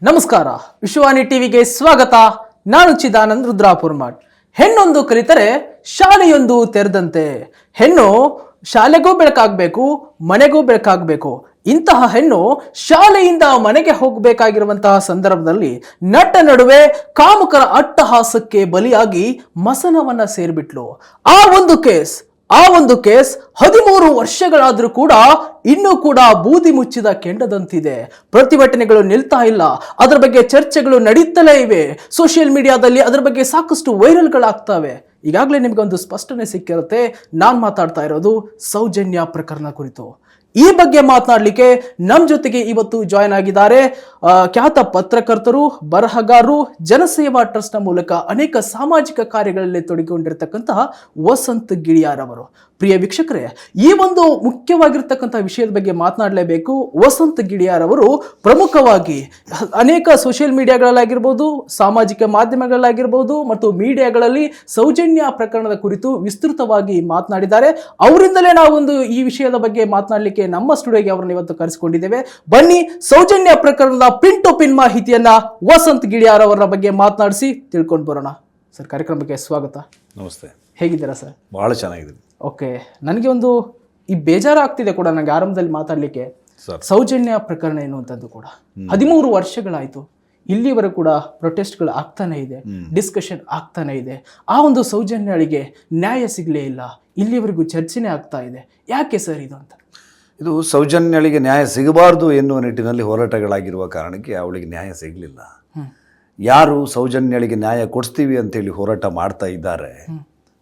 ನಮಸ್ಕಾರ, ವಿಶ್ವವಾಣಿ ಟಿವಿಗೆ ಸ್ವಾಗತ. ನಾನು ಚಿದಾನಂದ್ ರುದ್ರಾಪುರ್ಮಾಡ್. ಹೆಣ್ಣೊಂದು ಕಲಿತರೆ ಶಾಲೆಯೊಂದು ತೆರೆದಂತೆ. ಹೆಣ್ಣು ಶಾಲೆಗೂ ಬೆಳಕಾಗಬೇಕು, ಮನೆಗೂ ಬೆಳಕಾಗಬೇಕು. ಇಂತಹ ಹೆಣ್ಣು ಶಾಲೆಯಿಂದ ಮನೆಗೆ ಹೋಗಬೇಕಾಗಿರುವಂತಹ ಸಂದರ್ಭದಲ್ಲಿ ನಟ ನಡುವೆ ಕಾಮುಕರ ಅಟ್ಟಹಾಸಕ್ಕೆ ಬಲಿಯಾಗಿ ಮಸನವನ್ನ ಸೇರಿಬಿಟ್ಲು. ಆ ಒಂದು ಕೇಸ್ 13 ವರ್ಷಗಳಾದ್ರೂ ಕೂಡ ಇನ್ನೂ ಕೂಡ ಬೂದಿ ಮುಚ್ಚಿದ ಕೆಂಡದಂತಿದೆ. ಪ್ರತಿಭಟನೆಗಳು ನಿಲ್ತಾ ಇಲ್ಲ, ಅದರ ಬಗ್ಗೆ ಚರ್ಚೆಗಳು ನಡೀತಲೇ ಇವೆ. ಸೋಷಿಯಲ್ ಮೀಡಿಯಾದಲ್ಲಿ ಅದರ ಬಗ್ಗೆ ಸಾಕಷ್ಟು ವೈರಲ್ಗಳಾಗ್ತವೆ. ಈಗಾಗಲೇ ನಿಮ್ಗೆ ಒಂದು ಸ್ಪಷ್ಟನೆ ಸಿಕ್ಕಿರುತ್ತೆ. ನಾನು ಮಾತಾಡ್ತಾ ಇರೋದು ಸೌಜನ್ಯ ಪ್ರಕರಣ ಕುರಿತು. ಈ ಬಗ್ಗೆ ಮಾತನಾಡಲಿಕ್ಕೆ ನಮ್ಮ ಜೊತೆಗೆ ಇವತ್ತು ಜಾಯ್ನ್ ಆಗಿದ್ದಾರೆ ಖ್ಯಾತ ಪತ್ರಕರ್ತರು, ಬರಹಗಾರರು, ಜನಸೇವಾ ಟ್ರಸ್ಟ್ ನ ಮೂಲಕ ಅನೇಕ ಸಾಮಾಜಿಕ ಕಾರ್ಯಗಳಲ್ಲಿ ತೊಡಗಿಕೊಂಡಿರ್ತಕ್ಕಂತಹ ವಸಂತ್ ಗಿಳಿಯಾರ್ ಅವರು. ಪ್ರಿಯ ವೀಕ್ಷಕರೇ, ಈ ಒಂದು ಮುಖ್ಯವಾಗಿರ್ತಕ್ಕಂಥ ವಿಷಯದ ಬಗ್ಗೆ ಮಾತನಾಡಲೇಬೇಕು. ವಸಂತ್ ಗಿಳಿಯಾರ್ ಅವರು ಪ್ರಮುಖವಾಗಿ ಅನೇಕ ಸೋಷಿಯಲ್ ಮೀಡಿಯಾಗಳಲ್ಲಾಗಿರ್ಬೋದು, ಸಾಮಾಜಿಕ ಮಾಧ್ಯಮಗಳಲ್ಲಾಗಿರ್ಬೋದು ಮತ್ತು ಮೀಡಿಯಾಗಳಲ್ಲಿ ಸೌಜನ್ಯ ಪ್ರಕರಣದ ಕುರಿತು ವಿಸ್ತೃತವಾಗಿ ಮಾತನಾಡಿದ್ದಾರೆ. ಅವರಿಂದಲೇ ನಾವೊಂದು ಈ ವಿಷಯದ ಬಗ್ಗೆ ಮಾತನಾಡಲಿಕ್ಕೆ ನಮ್ಮ ಸ್ಟುಡಿಯೋಗೆ ಅವರನ್ನು ಇವತ್ತು ಕರೆಸಿಕೊಂಡಿದ್ದೇವೆ. ಬನ್ನಿ, ಸೌಜನ್ಯ ಪ್ರಕರಣದ ಪಿನ್ ಟು ಪಿನ್ ಮಾಹಿತಿಯನ್ನ ವಸಂತ್ ಗಿಳಿಯಾರ್ ಅವರ ಬಗ್ಗೆ ಮಾತನಾಡಿಸಿ ತಿಳ್ಕೊಂಡು ಬರೋಣ. ಸರ್, ಕಾರ್ಯಕ್ರಮಕ್ಕೆ ಸ್ವಾಗತ. ನಮಸ್ತೆ. ಹೇಗಿದ್ದೀರಾ ಸರ್? ಬಹಳ ಚೆನ್ನಾಗಿದೆ. ಓಕೆ, ನನಗೆ ಒಂದು ಬೇಜಾರಾಗ್ತಿದೆ ಕೂಡ ನನಗೆ ಆರಂಭದಲ್ಲಿ ಮಾತಾಡಲಿಕ್ಕೆ. ಸೌಜನ್ಯ ಪ್ರಕರಣ ಎನ್ನುವಂಥದ್ದು ಕೂಡ 13 ವರ್ಷಗಳಾಯಿತು. ಇಲ್ಲಿವರೆಗೂ ಕೂಡ ಪ್ರೊಟೆಸ್ಟ್ಗಳು ಆಗ್ತಾನೆ ಇದೆ, ಡಿಸ್ಕಷನ್ ಆಗ್ತಾನೆ ಇದೆ. ಆ ಒಂದು ಸೌಜನ್ಯಳಿಗೆ ನ್ಯಾಯ ಸಿಗಲೇ ಇಲ್ಲ, ಇಲ್ಲಿವರೆಗೂ ಚರ್ಚೆನೇ ಆಗ್ತಾ ಇದೆ. ಯಾಕೆ ಸರ್ ಇದು ಅಂತ? ಇದು ಸೌಜನ್ಯಳಿಗೆ ನ್ಯಾಯ ಸಿಗಬಾರ್ದು ಎನ್ನುವ ನಿಟ್ಟಿನಲ್ಲಿ ಹೋರಾಟಗಳಾಗಿರುವ ಕಾರಣಕ್ಕೆ ಅವಳಿಗೆ ನ್ಯಾಯ ಸಿಗಲಿಲ್ಲ. ಯಾರು ಸೌಜನ್ಯಳಿಗೆ ನ್ಯಾಯ ಕೊಡಿಸ್ತೀವಿ ಅಂತೇಳಿ ಹೋರಾಟ ಮಾಡ್ತಾ ಇದ್ದಾರೆ,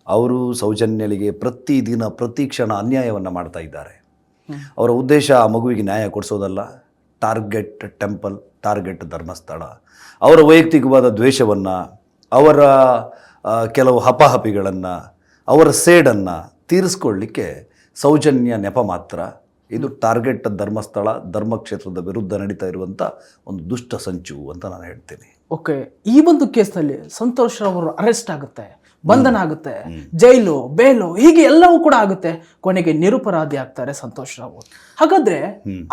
ಅವರು ಸೌಜನ್ಯಳಿಗೆ ಪ್ರತಿದಿನ ಪ್ರತಿ ಕ್ಷಣ ಅನ್ಯಾಯವನ್ನು ಮಾಡ್ತಾ ಇದ್ದಾರೆ. ಅವರ ಉದ್ದೇಶ ಆ ಮಗುವಿಗೆ ನ್ಯಾಯ ಕೊಡಿಸೋದಲ್ಲ. Target temple, target Dharmasthala. ಅವರ ವೈಯಕ್ತಿಕವಾದ ದ್ವೇಷವನ್ನು, ಅವರ ಕೆಲವು ಹಪಾಹಪಿಗಳನ್ನು, ಅವರ ಸೇಡನ್ನು ತೀರಿಸ್ಕೊಳ್ಳಿಕ್ಕೆ ಸೌಜನ್ಯ ನೆಪ ಮಾತ್ರ. ಇದು ಟಾರ್ಗೆಟ್ ಧರ್ಮಸ್ಥಳ, ಧರ್ಮಕ್ಷೇತ್ರದ ವಿರುದ್ಧ ನಡೀತಾ ಇರುವಂಥ ಒಂದು ದುಷ್ಟ ಸಂಚು ಅಂತ ನಾನು ಹೇಳ್ತೀನಿ. ಓಕೆ, ಈ ಒಂದು ಕೇಸ್ನಲ್ಲಿ ಸಂತೋಷ್ ಅವರು ಅರೆಸ್ಟ್ ಆಗುತ್ತೆ, ಬಂಧನ ಆಗುತ್ತೆ, ಜೈಲು, ಬೇಲು, ಹೀಗೆ ಎಲ್ಲವೂ ಕೂಡ ಆಗುತ್ತೆ. ಕೊನೆಗೆ ನಿರಪರಾಧಿ ಆಗ್ತಾರೆ ಸಂತೋಷ್ ರಾವ್. ಹಾಗಾದ್ರೆ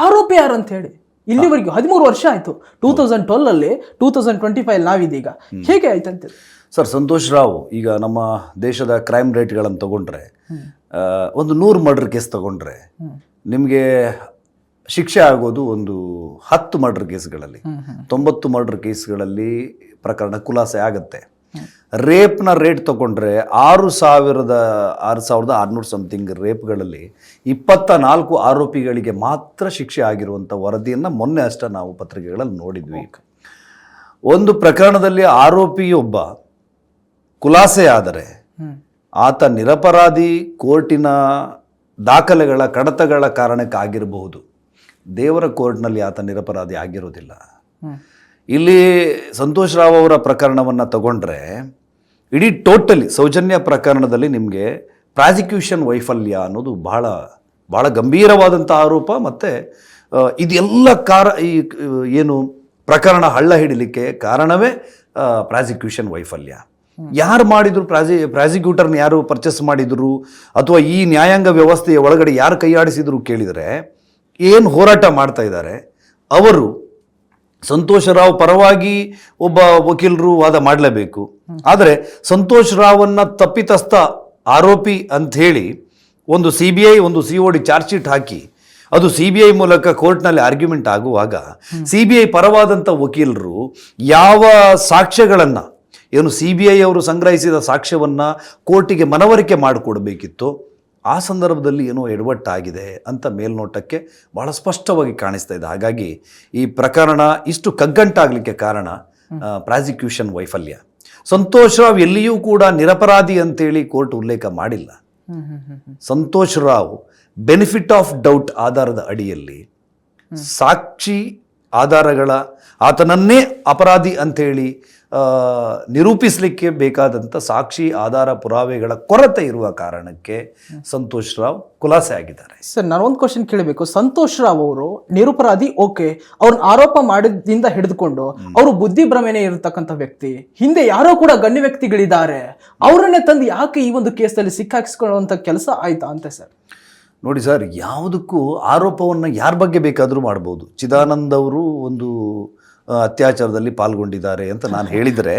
ಆರೋಪಿ ಯಾರು ಅಂತ ಹೇಳಿ ಇಲ್ಲಿವರೆಗೂ 13 ವರ್ಷ ಆಯ್ತು. 2012 ಅಲ್ಲಿ 2025 ನಾವಿದೀಗ. ಹೇಗೆ ಆಯ್ತಂತೆ ಸರ್? ಸಂತೋಷ್ ರಾವ್ ಈಗ ನಮ್ಮ ದೇಶದ ಕ್ರೈಮ್ ರೇಟ್ಗಳನ್ನು ತಗೊಂಡ್ರೆ, ಒಂದು 100 ಮರ್ಡರ್ ಕೇಸ್ ತಗೊಂಡ್ರೆ ನಿಮಗೆ ಶಿಕ್ಷೆ ಆಗೋದು ಒಂದು 10 ಮರ್ಡರ್ ಕೇಸ್ಗಳಲ್ಲಿ. 90 ಮರ್ಡರ್ ಕೇಸ್ಗಳಲ್ಲಿ ಪ್ರಕರಣ ಖುಲಾಸೆ ಆಗುತ್ತೆ. ರೇಪ್ನ ರೇಟ್ ತಗೊಂಡ್ರೆ 6,600 ಸಮಥಿಂಗ್ ರೇಪ್ಗಳಲ್ಲಿ 24 ಆರೋಪಿಗಳಿಗೆ ಮಾತ್ರ ಶಿಕ್ಷೆ ಆಗಿರುವಂಥ ವರದಿಯನ್ನು ಮೊನ್ನೆ ಅಷ್ಟೇ ನಾವು ಪತ್ರಿಕೆಗಳಲ್ಲಿ ನೋಡಿದ್ವಿ. ಒಂದು ಪ್ರಕರಣದಲ್ಲಿ ಆರೋಪಿಯೊಬ್ಬ ಖುಲಾಸೆ ಆದರೆ ಆತ ನಿರಪರಾಧಿ ಕೋರ್ಟಿನ ದಾಖಲೆಗಳ ಕಡತಗಳ ಕಾರಣಕ್ಕಾಗಿರಬಹುದು. ದೇವರ ಕೋರ್ಟ್ನಲ್ಲಿ ಆತ ನಿರಪರಾಧಿ ಆಗಿರೋದಿಲ್ಲ. ಇಲ್ಲಿ ಸಂತೋಷ್ ರಾವ್ ಅವರ ಪ್ರಕರಣವನ್ನು ತಗೊಂಡ್ರೆ ಇಡೀ ಟೋಟಲಿ ಸೌಜನ್ಯ ಪ್ರಕರಣದಲ್ಲಿ ನಿಮಗೆ ಪ್ರಾಸಿಕ್ಯೂಷನ್ ವೈಫಲ್ಯ ಅನ್ನೋದು ಬಹಳ ಬಹಳ ಗಂಭೀರವಾದಂಥ ಆರೋಪ. ಮತ್ತು ಇದೆಲ್ಲ ಈ ಏನು ಪ್ರಕರಣ ಹಳ್ಳ ಹಿಡಿಲಿಕ್ಕೆ ಕಾರಣವೇ ಪ್ರಾಸಿಕ್ಯೂಷನ್ ವೈಫಲ್ಯ. ಯಾರು ಮಾಡಿದ್ರು, ಪ್ರಾಸಿಕ್ಯೂಟರ್ನ ಯಾರು ಪರ್ಚೇಸ್ ಮಾಡಿದ್ರು, ಅಥವಾ ಈ ನ್ಯಾಯಾಂಗ ವ್ಯವಸ್ಥೆಯ ಒಳಗಡೆ ಯಾರು ಕೈಯಾಡಿಸಿದ್ರು ಕೇಳಿದರೆ ಏನು ಹೋರಾಟ ಮಾಡ್ತಾ ಇದ್ದಾರೆ ಅವರು? ಸಂತೋಷ್ ರಾವ್ ಪರವಾಗಿ ಒಬ್ಬ ವಕೀಲರು ವಾದ ಮಾಡಲೇಬೇಕು. ಆದರೆ ಸಂತೋಷ್ ರಾವನ್ನ ತಪ್ಪಿತಸ್ಥ ಆರೋಪಿ ಅಂಥೇಳಿ ಒಂದು CBI, ಒಂದು COD ಚಾರ್ಜ್ ಶೀಟ್ ಹಾಕಿ ಅದು CBI ಮೂಲಕ ಕೋರ್ಟ್ನಲ್ಲಿ ಆರ್ಗ್ಯುಮೆಂಟ್ ಆಗುವಾಗ CBI ಪರವಾದಂಥ ವಕೀಲರು ಯಾವ ಸಾಕ್ಷ್ಯಗಳನ್ನು, ಏನು CBI ಅವರು ಸಂಗ್ರಹಿಸಿದ ಸಾಕ್ಷ್ಯವನ್ನು ಕೋರ್ಟಿಗೆ ಮನವರಿಕೆ ಮಾಡಿಕೊಡ್ಬೇಕಿತ್ತು, ಆ ಸಂದರ್ಭದಲ್ಲಿ ಏನೋ ಎಡವಟ್ಟಾಗಿದೆ ಅಂತ ಮೇಲ್ನೋಟಕ್ಕೆ ಬಹಳ ಸ್ಪಷ್ಟವಾಗಿ ಕಾಣಿಸ್ತಾ ಇದೆ. ಹಾಗಾಗಿ ಈ ಪ್ರಕರಣ ಇಷ್ಟು ಕಗ್ಗಂಟಾಗಲಿಕ್ಕೆ ಕಾರಣ ಪ್ರಾಸಿಕ್ಯೂಷನ್ ವೈಫಲ್ಯ. ಸಂತೋಷ್ ರಾವ್ ಎಲ್ಲಿಯೂ ಕೂಡ ನಿರಪರಾಧಿ ಅಂತೇಳಿ ಕೋರ್ಟ್ ಉಲ್ಲೇಖ ಮಾಡಿಲ್ಲ. Santosh Rao benefit of doubt ಆಧಾರದ ಅಡಿಯಲ್ಲಿ ಸಾಕ್ಷಿ ಆಧಾರಗಳ ಆತನನ್ನೇ ಅಪರಾಧಿ ಅಂಥೇಳಿ ನಿರೂಪಿಸಲಿಕ್ಕೆ ಬೇಕಾದಂಥ ಸಾಕ್ಷಿ ಆಧಾರ ಪುರಾವೆಗಳ ಕೊರತೆ ಇರುವ ಕಾರಣಕ್ಕೆ ಸಂತೋಷ್ ರಾವ್ ಖುಲಾಸೆ ಆಗಿದ್ದಾರೆ. ಸರ್, ನಾನೊಂದು ಕ್ವಶನ್ ಕೇಳಬೇಕು. ಸಂತೋಷ್ ರಾವ್ ಅವರು ನಿರಪರಾಧಿ, ಓಕೆ, ಅವ್ರನ್ನ ಆರೋಪ ಮಾಡಿದಿಂದ ಹಿಡಿದುಕೊಂಡು ಅವರು ಬುದ್ಧಿ ಭ್ರಮೆನೇ ಇರತಕ್ಕಂಥ ವ್ಯಕ್ತಿ, ಹಿಂದೆ ಯಾರೋ ಕೂಡ ಗಣ್ಯ ವ್ಯಕ್ತಿಗಳಿದ್ದಾರೆ, ಅವರನ್ನೇ ತಂದು ಯಾಕೆ ಈ ಒಂದು ಕೇಸಲ್ಲಿ ಸಿಕ್ಕಾಕಿಸ್ಕೊಳ್ಳುವಂಥ ಕೆಲಸ ಆಯ್ತಾ ಅಂತ ಸರ್? ನೋಡಿ ಸರ್, ಯಾವುದಕ್ಕೂ ಆರೋಪವನ್ನು ಯಾರ ಬಗ್ಗೆ ಬೇಕಾದರೂ ಮಾಡ್ಬೋದು. ಚಿದಾನಂದ್ ಅವರು ಒಂದು ಅತ್ಯಾಚಾರದಲ್ಲಿ ಪಾಲ್ಗೊಂಡಿದ್ದಾರೆ ಅಂತ ನಾನು ಹೇಳಿದರೆ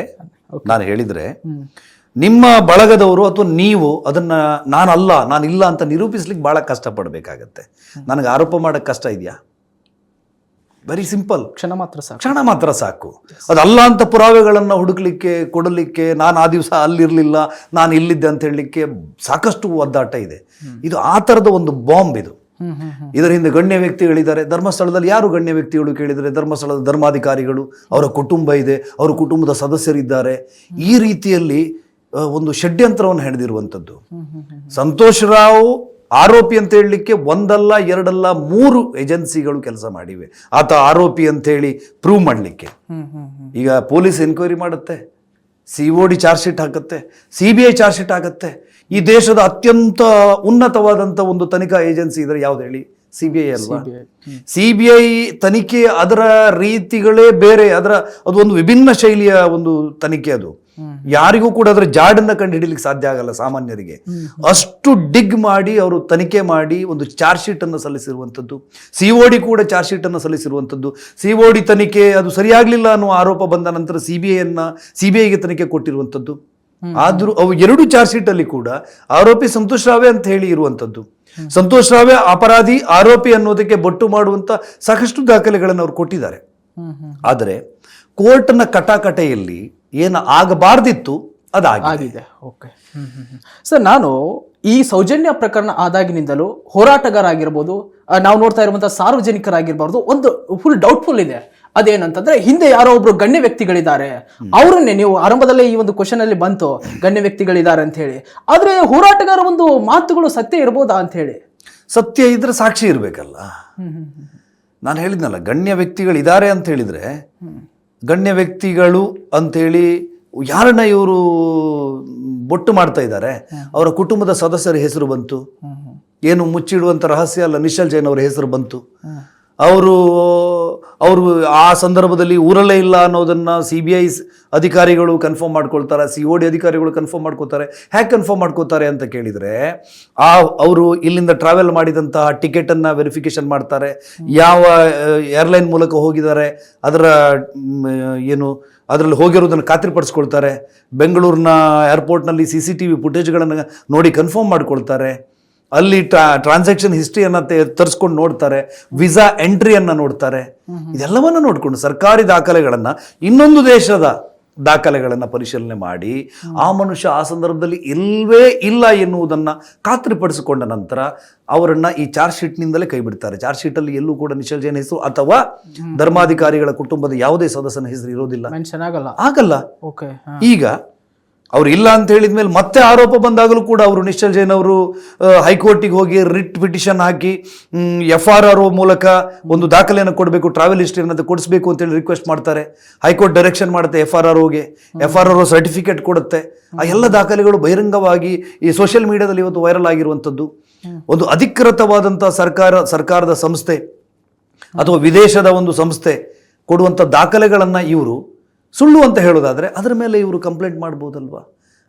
ನಿಮ್ಮ ಬಳಗದವರು ಅಥವಾ ನೀವು ಅದನ್ನ ನಾನಿಲ್ಲ ಅಂತ ನಿರೂಪಿಸ್ಲಿಕ್ಕೆ ಬಹಳ ಕಷ್ಟಪಡಬೇಕಾಗತ್ತೆ. ನನಗೆ ಆರೋಪ ಮಾಡಕ್ಕೆ ಕಷ್ಟ ಇದೆಯಾ? ವೆರಿ ಸಿಂಪಲ್, ಕ್ಷಣ ಮಾತ್ರ ಸಾಕು. ಅದಲ್ಲ ಅಂತ ಪುರಾವೆಗಳನ್ನು ಹುಡುಕ್ಲಿಕ್ಕೆ ಕೊಡಲಿಕ್ಕೆ, ನಾನು ಆ ದಿವಸ ಅಲ್ಲಿರಲಿಲ್ಲ, ನಾನು ಇಲ್ಲಿದ್ದೆ ಅಂತ ಹೇಳಲಿಕ್ಕೆ ಸಾಕಷ್ಟು ಒದ್ದಾಟ ಇದೆ. ಇದು ಆ ಥರದ ಒಂದು ಬಾಂಬ್ ಇದು. ಇದರ ಹಿಂದೆ ಗಣ್ಯ ವ್ಯಕ್ತಿಗಳಿದ್ದಾರೆ. ಧರ್ಮಸ್ಥಳದಲ್ಲಿ ಯಾರು ಗಣ್ಯ ವ್ಯಕ್ತಿಗಳು ಕೇಳಿದರೆ ಧರ್ಮಸ್ಥಳದ ಧರ್ಮಾಧಿಕಾರಿಗಳು, ಅವರ ಕುಟುಂಬ ಇದೆ, ಅವರ ಕುಟುಂಬದ ಸದಸ್ಯರಿದ್ದಾರೆ. ಈ ರೀತಿಯಲ್ಲಿ ಒಂದು ಷಡ್ಯಂತ್ರವನ್ನು ಹೆಣೆದಿರುವಂಥದ್ದು. ಸಂತೋಷ್ ರಾವ್ ಆರೋಪಿ ಅಂತ ಹೇಳಲಿಕ್ಕೆ ಒಂದಲ್ಲ ಎರಡಲ್ಲ 3 ಏಜೆನ್ಸಿಗಳು ಕೆಲಸ ಮಾಡಿವೆ ಆತ ಆರೋಪಿ ಅಂತ ಹೇಳಿ ಪ್ರೂವ್ ಮಾಡಲಿಕ್ಕೆ. ಈಗ ಪೊಲೀಸ್ ಎನ್ಕ್ವೈರಿ ಮಾಡುತ್ತೆ, COD ಚಾರ್ಜ್ ಶೀಟ್ ಹಾಕುತ್ತೆ, CBI ಚಾರ್ಜ್ ಶೀಟ್ ಹಾಕುತ್ತೆ. ಈ ದೇಶದ ಅತ್ಯಂತ ಉನ್ನತವಾದಂಥ ಒಂದು ತನಿಖಾ ಏಜೆನ್ಸಿ ಇದ್ರೆ ಯಾವ್ದು ಹೇಳಿ? CBI ಅಲ್ವಾ? CBI ತನಿಖೆ ಅದರ ರೀತಿಗಳೇ ಬೇರೆ, ಅದು ಒಂದು ವಿಭಿನ್ನ ಶೈಲಿಯ ಒಂದು ತನಿಖೆ. ಅದು ಯಾರಿಗೂ ಕೂಡ ಅದರ ಜಾಡನ್ನ ಕಂಡು ಹಿಡಿಲಿಕ್ಕೆ ಸಾಧ್ಯ ಆಗಲ್ಲ ಸಾಮಾನ್ಯರಿಗೆ. ಅಷ್ಟು ಡಿಗ್ ಮಾಡಿ ಅವರು ತನಿಖೆ ಮಾಡಿ ಒಂದು ಚಾರ್ಜ್ ಶೀಟ್ ಅನ್ನು ಸಲ್ಲಿಸಿರುವಂಥದ್ದು. COD ಕೂಡ ಚಾರ್ಜ್ ಶೀಟ್ ಅನ್ನು ಸಲ್ಲಿಸಿರುವಂಥದ್ದು. COD ತನಿಖೆ ಅದು ಸರಿಯಾಗ್ಲಿಲ್ಲ ಅನ್ನುವ ಆರೋಪ ಬಂದ ನಂತರ CBIಗೆ ತನಿಖೆ ಕೊಟ್ಟಿರುವಂಥದ್ದು. ಆದ್ರೂ ಅವು 2 ಚಾರ್ಜ್ ಶೀಟ್ ಅಲ್ಲಿ ಕೂಡ ಆರೋಪಿ ಸಂತೋಷ್ ರಾವೆ ಅಂತ ಹೇಳಿ ಇರುವಂಥದ್ದು. ಸಂತೋಷ್ ರಾವೆ ಅಪರಾಧಿ, ಆರೋಪಿ ಅನ್ನೋದಕ್ಕೆ ಬೊಟ್ಟು ಮಾಡುವಂತ ಸಾಕಷ್ಟು ದಾಖಲೆಗಳನ್ನು ಅವರು ಕೊಟ್ಟಿದ್ದಾರೆ. ಆದರೆ ಕೋರ್ಟ್ನ ಕಟಾಕಟೆಯಲ್ಲಿ ಏನು ಆಗಬಾರ್ದಿತ್ತು ಅದಾಗಿದೆ. ಸರ್, ನಾನು ಈ ಸೌಜನ್ಯ ಪ್ರಕರಣ ಆದಾಗಿನಿಂದಲೂ ಹೋರಾಟಗಾರ ಆಗಿರ್ಬೋದು, ನಾವು ನೋಡ್ತಾ ಇರುವಂತಹ ಸಾರ್ವಜನಿಕರಾಗಿರ್ಬಾರ್ದು, ಒಂದು ಫುಲ್ ಡೌಟ್ಫುಲ್ ಇದೆ. ಅದೇನಂತಂದ್ರೆ ಹಿಂದೆ ಯಾರೋ ಒಬ್ರು ಗಣ್ಯ ವ್ಯಕ್ತಿಗಳಿದ್ದಾರೆ, ಅವರನ್ನೇ ನೀವು ಆರಂಭದಲ್ಲೇ ಈ ಒಂದು ಕ್ವಶನ್ ಅಲ್ಲಿ ಬಂತು ಗಣ್ಯ ವ್ಯಕ್ತಿಗಳಿದ್ದಾರೆ ಅಂತ ಹೇಳಿ. ಆದ್ರೆ ಹೋರಾಟಗಾರ ಒಂದು ಮಾತುಗಳು ಸತ್ಯ ಇರ್ಬೋದಾ ಅಂತ ಹೇಳಿ. ಸತ್ಯ ಇದ್ರೆ ಸಾಕ್ಷಿ ಇರ್ಬೇಕಲ್ಲ. ನಾನು ಹೇಳಿದ್ನಲ್ಲ, ಗಣ್ಯ ವ್ಯಕ್ತಿಗಳಿದ್ದಾರೆ ಅಂತ ಹೇಳಿದ್ರೆ ಗಣ್ಯ ವ್ಯಕ್ತಿಗಳು ಅಂತೇಳಿ ಯಾರನ್ನ ಇವರು ಬೊಟ್ಟು ಮಾಡ್ತಾ ಇದ್ದಾರೆ, ಅವರ ಕುಟುಂಬದ ಸದಸ್ಯರ ಹೆಸರು ಬಂತು. ಏನು ಮುಚ್ಚಿಡುವಂತ ರಹಸ್ಯ ಅಲ್ಲ, ನಿಶ್ಚಲ್ ಜೈನ್ ಅವರ ಹೆಸರು ಬಂತು. ಅವರು ಆ ಸಂದರ್ಭದಲ್ಲಿ ಊರಲ್ಲೇ ಇಲ್ಲ ಅನ್ನೋದನ್ನ CBI ಅಧಿಕಾರಿಗಳು ಕನ್ಫರ್ಮ್ ಮಾಡ್ಕೊಳ್ತಾರೆ, COD ಅಧಿಕಾರಿಗಳು ಕನ್ಫರ್ಮ್ ಮಾಡ್ಕೋತಾರೆ. ಹೇಗೆ ಕನ್ಫರ್ಮ್ ಮಾಡ್ಕೋತಾರೆ ಅಂತ ಕೇಳಿದರೆ, ಅವರು ಇಲ್ಲಿಂದ ಟ್ರಾವೆಲ್ ಮಾಡಿದಂತಹ ಟಿಕೆಟನ್ನು ವೆರಿಫಿಕೇಶನ್ ಮಾಡ್ತಾರೆ, ಯಾವ ಏರ್ಲೈನ್ ಮೂಲಕ ಹೋಗಿದ್ದಾರೆ ಅದರಲ್ಲಿ ಹೋಗಿರೋದನ್ನು ಖಾತ್ರಿಪಡಿಸ್ಕೊಳ್ತಾರೆ. ಬೆಂಗಳೂರಿನ ಏರ್ಪೋರ್ಟ್ನಲ್ಲಿ CCTV ಫುಟೇಜ್ಗಳನ್ನು ನೋಡಿ ಕನ್ಫರ್ಮ್ ಮಾಡ್ಕೊಳ್ತಾರೆ. ಅಲ್ಲಿ ಟ್ರಾನ್ಸಾಕ್ಷನ್ ಹಿಸ್ಟ್ರಿಯನ್ನು ತರಿಸ್ಕೊಂಡು ನೋಡ್ತಾರೆ, ವಿಸಾ ಎಂಟ್ರಿಯನ್ನು ನೋಡ್ತಾರೆ. ಇದೆಲ್ಲವನ್ನು ನೋಡಿಕೊಂಡು ಸರ್ಕಾರಿ ದಾಖಲೆಗಳನ್ನು, ಇನ್ನೊಂದು ದೇಶದ ದಾಖಲೆಗಳನ್ನು ಪರಿಶೀಲನೆ ಮಾಡಿ ಆ ಮನುಷ್ಯ ಆ ಸಂದರ್ಭದಲ್ಲಿ ಇಲ್ವೇ ಇಲ್ಲ ಎನ್ನುವುದನ್ನು ಖಾತ್ರಿಪಡಿಸಿಕೊಂಡ ನಂತರ ಅವರನ್ನ ಈ ಚಾರ್ಜ್ ಶೀಟ್ನಿಂದಲೇ ಕೈ ಬಿಡ್ತಾರೆ. ಚಾರ್ಜ್ ಶೀಟಲ್ಲಿ ಎಲ್ಲೂ ಕೂಡ ನಿಶ್ಚಲ್ ಜೈನ್ ಹೆಸರು ಅಥವಾ ಧರ್ಮಾಧಿಕಾರಿಗಳ ಕುಟುಂಬದ ಯಾವುದೇ ಸದಸ್ಯನ ಹೆಸರು ಇರೋದಿಲ್ಲ, ಆಗಲ್ಲ. ಈಗ ಅವ್ರು ಇಲ್ಲ ಅಂತ ಹೇಳಿದ್ಮೇಲೆ ಮತ್ತೆ ಆರೋಪ ಬಂದಾಗಲೂ ಕೂಡ ಅವರು ನಿಶ್ಚಲ್ ಜೈನ್ ಅವರು ಹೈಕೋರ್ಟಿಗೆ ಹೋಗಿ ರಿಟ್ ಪಿಟಿಷನ್ ಹಾಕಿ FRRO ಮೂಲಕ ಒಂದು ದಾಖಲೆಯನ್ನು ಕೊಡಬೇಕು, ಟ್ರಾವೆಲ್ ಹಿಸ್ಟ್ರಿಯನ್ನು ಕೊಡಿಸ್ಬೇಕು ಅಂತೇಳಿ ರಿಕ್ವೆಸ್ಟ್ ಮಾಡ್ತಾರೆ. ಹೈಕೋರ್ಟ್ ಡೈರೆಕ್ಷನ್ ಮಾಡುತ್ತೆ FRROಗೆ, FRRO ಸರ್ಟಿಫಿಕೇಟ್ ಕೊಡುತ್ತೆ. ಆ ಎಲ್ಲ ದಾಖಲೆಗಳು ಬಹಿರಂಗವಾಗಿ ಈ ಸೋಷಿಯಲ್ ಮೀಡಿಯಾದಲ್ಲಿ ಇವತ್ತು ವೈರಲ್ ಆಗಿರುವಂಥದ್ದು. ಒಂದು ಅಧಿಕೃತವಾದಂಥ ಸರ್ಕಾರದ ಸಂಸ್ಥೆ ಅಥವಾ ವಿದೇಶದ ಒಂದು ಸಂಸ್ಥೆ ಕೊಡುವಂಥ ದಾಖಲೆಗಳನ್ನು ಇವರು ಸುಳ್ಳು ಅಂತ ಹೇಳೋದಾದರೆ ಅದರ ಮೇಲೆ ಇವರು ಕಂಪ್ಲೇಂಟ್ ಮಾಡ್ಬೋದಲ್ವಾ,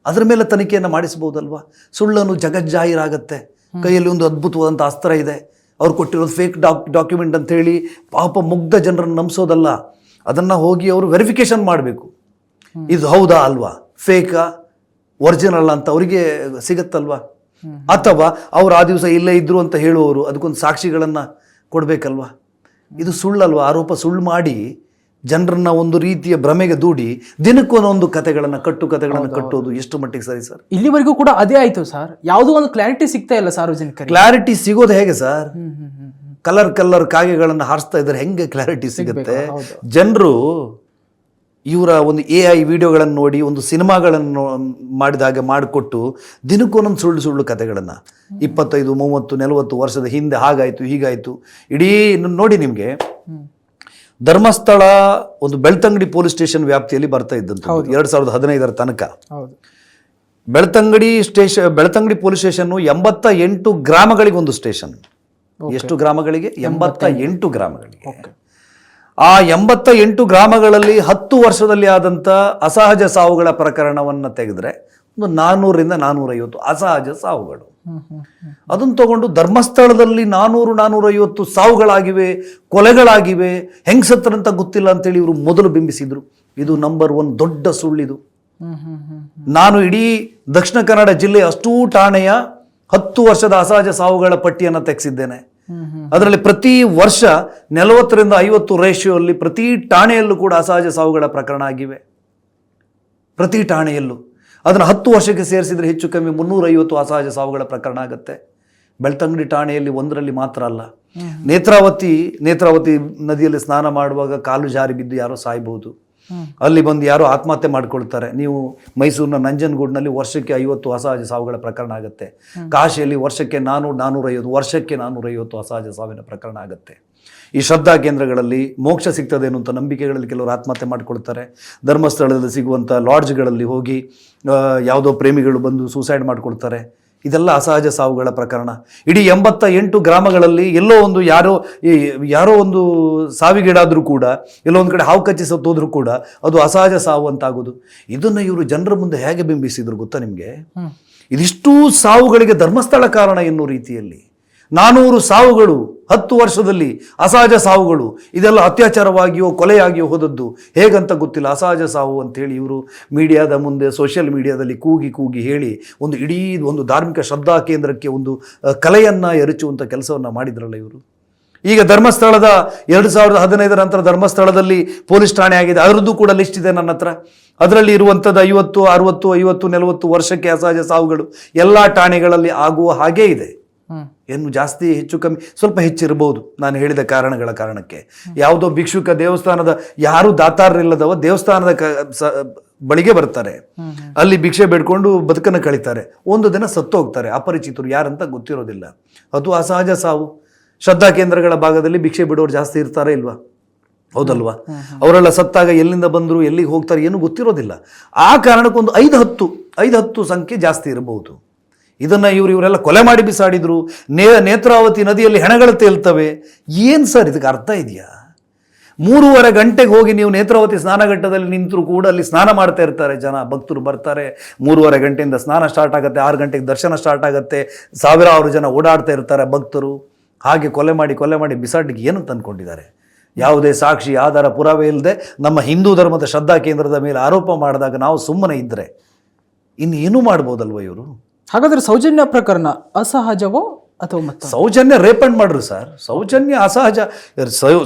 ಅದರ ಮೇಲೆ ತನಿಖೆಯನ್ನು ಮಾಡಿಸ್ಬೋದಲ್ವಾ. ಸುಳ್ಳನ್ನು ಜಗಜ್ಜಾಹೀರಾಗತ್ತೆ. ಕೈಯಲ್ಲಿ ಒಂದು ಅದ್ಭುತವಾದಂಥ ಅಸ್ತ್ರ ಇದೆ, ಅವ್ರು ಕೊಟ್ಟಿರೋದು ಫೇಕ್ ಡಾಕ್ಯುಮೆಂಟ್ ಅಂತ ಹೇಳಿ ಪಾಪ ಮುಗ್ಧ ಜನರನ್ನು ನಂಬಿಸೋದಲ್ಲ, ಅದನ್ನು ಹೋಗಿ ಅವರು ವೆರಿಫಿಕೇಶನ್ ಮಾಡಬೇಕು. ಇದು ಹೌದಾ ಅಲ್ವಾ, ಫೇಕಾ ಒರಿಜಿನಲ್ ಅಂತ ಅವರಿಗೆ ಸಿಗತ್ತಲ್ವಾ. ಅಥವಾ ಅವ್ರು ಆ ದಿವಸ ಇಲ್ಲೇ ಇದ್ರು ಅಂತ ಹೇಳುವವರು ಅದಕ್ಕೊಂದು ಸಾಕ್ಷಿಗಳನ್ನು ಕೊಡಬೇಕಲ್ವಾ. ಇದು ಸುಳ್ಳಲ್ವಾ. ಆರೋಪ ಸುಳ್ಳು ಮಾಡಿ ಜನರನ್ನ ಒಂದು ರೀತಿಯ ಭ್ರಮೆಗೆ ದೂಡಿ ದಿನಕ್ಕೊಂದೊಂದು ಕಥೆಗಳನ್ನು ಕಟ್ಟೋದು ಎಷ್ಟು ಮಟ್ಟಿಗೆ ಸರಿ ಸರ್? ಇಲ್ಲಿವರೆಗೂ ಕೂಡ ಅದೇ ಆಯ್ತು ಸರ್. ಯಾವುದೋ ಒಂದು ಕ್ಲಾರಿಟಿ ಸಿಗ್ತಾ ಇಲ್ಲ ಸಾರ್ವಜನಿಕರಿಗೆ. ಕ್ಲಾರಿಟಿ ಸಿಗೋದು ಹೇಗೆ ಸರ್? ಕಲರ್ ಕಾಗೆಗಳನ್ನು ಹಾರಿಸ್ತಾ ಇದ್ದಾರೆ, ಹೆಂಗೆ ಕ್ಲಾರಿಟಿ ಸಿಗುತ್ತೆ? ಜನರು ಇವರ ಒಂದು AI ವಿಡಿಯೋಗಳನ್ನು ನೋಡಿ ಒಂದು ಸಿನಿಮಾಗಳನ್ನು ಮಾಡಿದಾಗ ಮಾಡಿಕೊಟ್ಟು ದಿನಕ್ಕೊಂದೊಂದು ಸುಳ್ಳು ಕಥೆಗಳನ್ನು 25, 30, 40 ವರ್ಷದ ಹಿಂದೆ ಹಾಗಾಯ್ತು ಹೀಗಾಯ್ತು ಇಡೀ ನೋಡಿ. ನಿಮಗೆ ಧರ್ಮಸ್ಥಳ ಒಂದು ಬೆಳ್ತಂಗಡಿ ಪೊಲೀಸ್ ಸ್ಟೇಷನ್ ವ್ಯಾಪ್ತಿಯಲ್ಲಿ ಬರ್ತಾ ಇದ್ದಂತ 2015 ತನಕ. ಬೆಳ್ತಂಗಡಿ ಪೊಲೀಸ್ ಸ್ಟೇಷನ್ 88 ಗ್ರಾಮಗಳಿಗೆ ಒಂದು ಸ್ಟೇಷನ್. ಎಷ್ಟು ಗ್ರಾಮಗಳಿಗೆ? 88 ಗ್ರಾಮಗಳಿಗೆ. ಆ 88 ಗ್ರಾಮಗಳಲ್ಲಿ 10 ವರ್ಷದಲ್ಲಿ ಆದಂತ ಅಸಹಜ ಸಾವುಗಳ ಪ್ರಕರಣವನ್ನು ತೆಗೆದ್ರೆ ಒಂದು 400 ರಿಂದ 450 ಅಸಹಜ ಸಾವುಗಳು. ಅದನ್ನು ತಗೊಂಡು ಧರ್ಮಸ್ಥಳದಲ್ಲಿ 400-450 ಸಾವುಗಳಾಗಿವೆ, ಕೊಲೆಗಳಾಗಿವೆ, ಹೆಂಗ್ ಸತ್ತರಂತ ಗೊತ್ತಿಲ್ಲ ಅಂತೇಳಿ ಇವರು ಮೊದಲು ಬಿಂಬಿಸಿದ್ರು. ಇದು ನಂಬರ್ 1 ದೊಡ್ಡ ಸುಳ್ಳಿದು. ನಾನು ಇಡೀ ದಕ್ಷಿಣ ಕನ್ನಡ ಜಿಲ್ಲೆ ಅಷ್ಟೂ ಠಾಣೆಯ 10 ವರ್ಷದ ಅಸಹಜ ಸಾವುಗಳ ಪಟ್ಟಿಯನ್ನು ತೆಗೆಸಿದ್ದೇನೆ. ಅದರಲ್ಲಿ ಪ್ರತಿ ವರ್ಷ 40-50 ರೇಷಿಯೋಲ್ಲಿ ಪ್ರತಿ ಠಾಣೆಯಲ್ಲೂ ಕೂಡ ಅಸಹಜ ಸಾವುಗಳ ಪ್ರಕರಣ ಆಗಿವೆ. ಪ್ರತಿ ಠಾಣೆಯಲ್ಲೂ ಅದನ್ನು 10 ವರ್ಷಕ್ಕೆ ಸೇರಿಸಿದ್ರೆ ಹೆಚ್ಚು ಕಮ್ಮಿ 350 ಅಸಹಜ ಸಾವುಗಳ ಪ್ರಕರಣ ಆಗುತ್ತೆ. ಬೆಳ್ತಂಗಡಿ ಠಾಣೆಯಲ್ಲಿ ಒಂದರಲ್ಲಿ ಮಾತ್ರ ಅಲ್ಲ, ನೇತ್ರಾವತಿ ನದಿಯಲ್ಲಿ ಸ್ನಾನ ಮಾಡುವಾಗ ಕಾಲು ಜಾರಿ ಬಿದ್ದು ಯಾರೋ ಸಾಯ್ಬಹುದು, ಅಲ್ಲಿ ಬಂದು ಯಾರೋ ಆತ್ಮಹತ್ಯೆ ಮಾಡ್ಕೊಳ್ತಾರೆ. ನೀವು ಮೈಸೂರಿನ ನಂಜನಗೂಡಿನಲ್ಲಿ ವರ್ಷಕ್ಕೆ 50 ಅಸಹಜ ಸಾವುಗಳ ಪ್ರಕರಣ ಆಗುತ್ತೆ. ಕಾಶಿಯಲ್ಲಿ ವರ್ಷಕ್ಕೆ 400-450 ವರ್ಷಕ್ಕೆ 450 ಅಸಹಜ ಸಾವಿನ ಪ್ರಕರಣ ಆಗುತ್ತೆ. ಈ ಶ್ರದ್ಧಾ ಕೇಂದ್ರಗಳಲ್ಲಿ ಮೋಕ್ಷ ಸಿಗ್ತದೆ ಅನ್ನುವಂಥ ನಂಬಿಕೆಗಳಲ್ಲಿ ಕೆಲವರು ಆತ್ಮಹತ್ಯೆ ಮಾಡ್ಕೊಳ್ತಾರೆ. ಧರ್ಮಸ್ಥಳದಲ್ಲಿ ಸಿಗುವಂಥ ಲಾಡ್ಜ್ಗಳಲ್ಲಿ ಹೋಗಿ ಯಾವುದೋ ಪ್ರೇಮಿಗಳು ಬಂದು ಸೂಸೈಡ್ ಮಾಡ್ಕೊಳ್ತಾರೆ. ಇದೆಲ್ಲ ಅಸಹಜ ಸಾವುಗಳ ಪ್ರಕರಣ. ಇಡೀ 88 ಗ್ರಾಮಗಳಲ್ಲಿ ಎಲ್ಲೋ ಒಂದು ಯಾರೋ ಒಂದು ಸಾವಿಗೀಡಾದರೂ ಕೂಡ, ಎಲ್ಲೋ ಒಂದು ಕಡೆ ಹಾವು ಕಚ್ಚಿ ಸತ್ತೋದ್ರೂ ಕೂಡ ಅದು ಅಸಹಜ ಸಾವು ಅಂತಾಗೋದು. ಇದನ್ನು ಇವರು ಜನರ ಮುಂದೆ ಹೇಗೆ ಬಿಂಬಿಸಿದ್ರು ಗೊತ್ತಾ ನಿಮಗೆ? ಇದಿಷ್ಟೂ ಸಾವುಗಳಿಗೆ ಧರ್ಮಸ್ಥಳ ಕಾರಣ ಎನ್ನುವ ರೀತಿಯಲ್ಲಿ 400 ಸಾವುಗಳು 10 ವರ್ಷದಲ್ಲಿ, ಅಸಹಜ ಸಾವುಗಳು, ಇದೆಲ್ಲ ಅತ್ಯಾಚಾರವಾಗಿಯೋ ಕೊಲೆಯಾಗಿಯೋ ಹೋದದ್ದು ಹೇಗಂತ ಗೊತ್ತಿಲ್ಲ. ಅಸಹಜ ಸಾವು ಅಂತೇಳಿ ಇವರು ಮೀಡಿಯಾದ ಮುಂದೆ, ಸೋಷಿಯಲ್ ಮೀಡಿಯಾದಲ್ಲಿ ಕೂಗಿ ಹೇಳಿ ಒಂದು ಧಾರ್ಮಿಕ ಶ್ರದ್ಧಾ ಕೇಂದ್ರಕ್ಕೆ ಒಂದು ಕಲೆಯನ್ನು ಎರಚುವಂಥ ಕೆಲಸವನ್ನು ಮಾಡಿದ್ರಲ್ಲ ಇವರು. ಈಗ ಧರ್ಮಸ್ಥಳದ 2015 ನಂತರ ಧರ್ಮಸ್ಥಳದಲ್ಲಿ ಪೊಲೀಸ್ ಠಾಣೆ ಆಗಿದೆ, ಅದರದ್ದು ಕೂಡ ಲಿಸ್ಟ್ ಇದೆ ನನ್ನ ಹತ್ರ. ಅದರಲ್ಲಿ ಇರುವಂಥದ್ದು 50, 60, 50, 40 ವರ್ಷಕ್ಕೆ ಅಸಹಜ ಸಾವುಗಳು ಎಲ್ಲ ಠಾಣೆಗಳಲ್ಲಿ ಆಗುವ ಹಾಗೇ ಇದೆ. ಏನು ಜಾಸ್ತಿ ಹೆಚ್ಚು ಕಮ್ಮಿ ಸ್ವಲ್ಪ ಹೆಚ್ಚಿರಬಹುದು ನಾನು ಹೇಳಿದ ಕಾರಣಕ್ಕೆ. ಯಾವುದೋ ಭಿಕ್ಷುಕ ದೇವಸ್ಥಾನದ, ಯಾರು ದಾತಾರರಿಲ್ಲದವ ದೇವಸ್ಥಾನದ ಬಳಿಗೆ ಬರ್ತಾರೆ, ಅಲ್ಲಿ ಭಿಕ್ಷೆ ಬೇಡ್ಕೊಂಡು ಬದುಕನ್ನು ಕಳೀತಾರೆ, ಒಂದು ದಿನ ಸತ್ತು ಹೋಗ್ತಾರೆ, ಅಪರಿಚಿತರು ಯಾರಂತ ಗೊತ್ತಿರೋದಿಲ್ಲ. ಅದು ಅಸಹಜ ಸಾವು. ಶ್ರದ್ಧಾ ಕೇಂದ್ರಗಳ ಭಾಗದಲ್ಲಿ ಭಿಕ್ಷೆ ಬಿಡೋರು ಜಾಸ್ತಿ ಇರ್ತಾರೆ ಇಲ್ವಾ? ಹೌದಲ್ವಾ? ಅವರೆಲ್ಲ ಸತ್ತಾಗ ಎಲ್ಲಿಂದ ಬಂದರು, ಎಲ್ಲಿಗೆ ಹೋಗ್ತಾರೆ ಏನು ಗೊತ್ತಿರೋದಿಲ್ಲ. ಆ ಕಾರಣಕ್ಕೊಂದು 5-10 ಸಂಖ್ಯೆ ಜಾಸ್ತಿ ಇರಬಹುದು. ಇದನ್ನು ಇವರೆಲ್ಲ ಕೊಲೆ ಮಾಡಿ ಬಿಸಾಡಿದ್ರು. ನೇತ್ರಾವತಿ ನದಿಯಲ್ಲಿ ಹೆಣಗಳು ತೇಲ್ತವೆ. ಏನು ಸರ್ ಇದಕ್ಕೆ ಅರ್ಥ ಇದೆಯಾ? 3:30 ಗಂಟೆಗೆ ಹೋಗಿ ನೀವು ನೇತ್ರಾವತಿ ಸ್ನಾನಘಟ್ಟದಲ್ಲಿ ನಿಂತರೂ ಕೂಡ ಅಲ್ಲಿ ಸ್ನಾನ ಮಾಡ್ತಾ ಇರ್ತಾರೆ ಜನ, ಭಕ್ತರು ಬರ್ತಾರೆ. 3:30 ಗಂಟೆಯಿಂದ ಸ್ನಾನ ಸ್ಟಾರ್ಟ್ ಆಗುತ್ತೆ, 6 ಗಂಟೆಗೆ ದರ್ಶನ ಸ್ಟಾರ್ಟ್ ಆಗುತ್ತೆ, ಸಾವಿರಾರು ಜನ ಓಡಾಡ್ತಾ ಇರ್ತಾರೆ ಭಕ್ತರು. ಹಾಗೆ ಕೊಲೆ ಮಾಡಿ ಬಿಸಾಡ್ಲಿಕ್ಕೆ ಏನು ತಂದ್ಕೊಂಡಿದ್ದಾರೆ? ಯಾವುದೇ ಸಾಕ್ಷಿ ಆಧಾರ ಪುರಾವೆ ಇಲ್ಲದೆ ನಮ್ಮ ಹಿಂದೂ ಧರ್ಮದ ಶ್ರದ್ಧಾ ಕೇಂದ್ರದ ಮೇಲೆ ಆರೋಪ ಮಾಡಿದಾಗ ನಾವು ಸುಮ್ಮನೆ ಇದ್ದರೆ ಇನ್ನೇನು ಮಾಡ್ಬೋದಲ್ವ ಇವರು? ಹಾಗಾದ್ರೆ ಸೌಜನ್ಯ ಪ್ರಕರಣ ಅಸಹಜವೋ ಅಥವಾ ಮತ್ತೆ Soujanya rape and murder sir. Soujanya ಅಸಹಜ,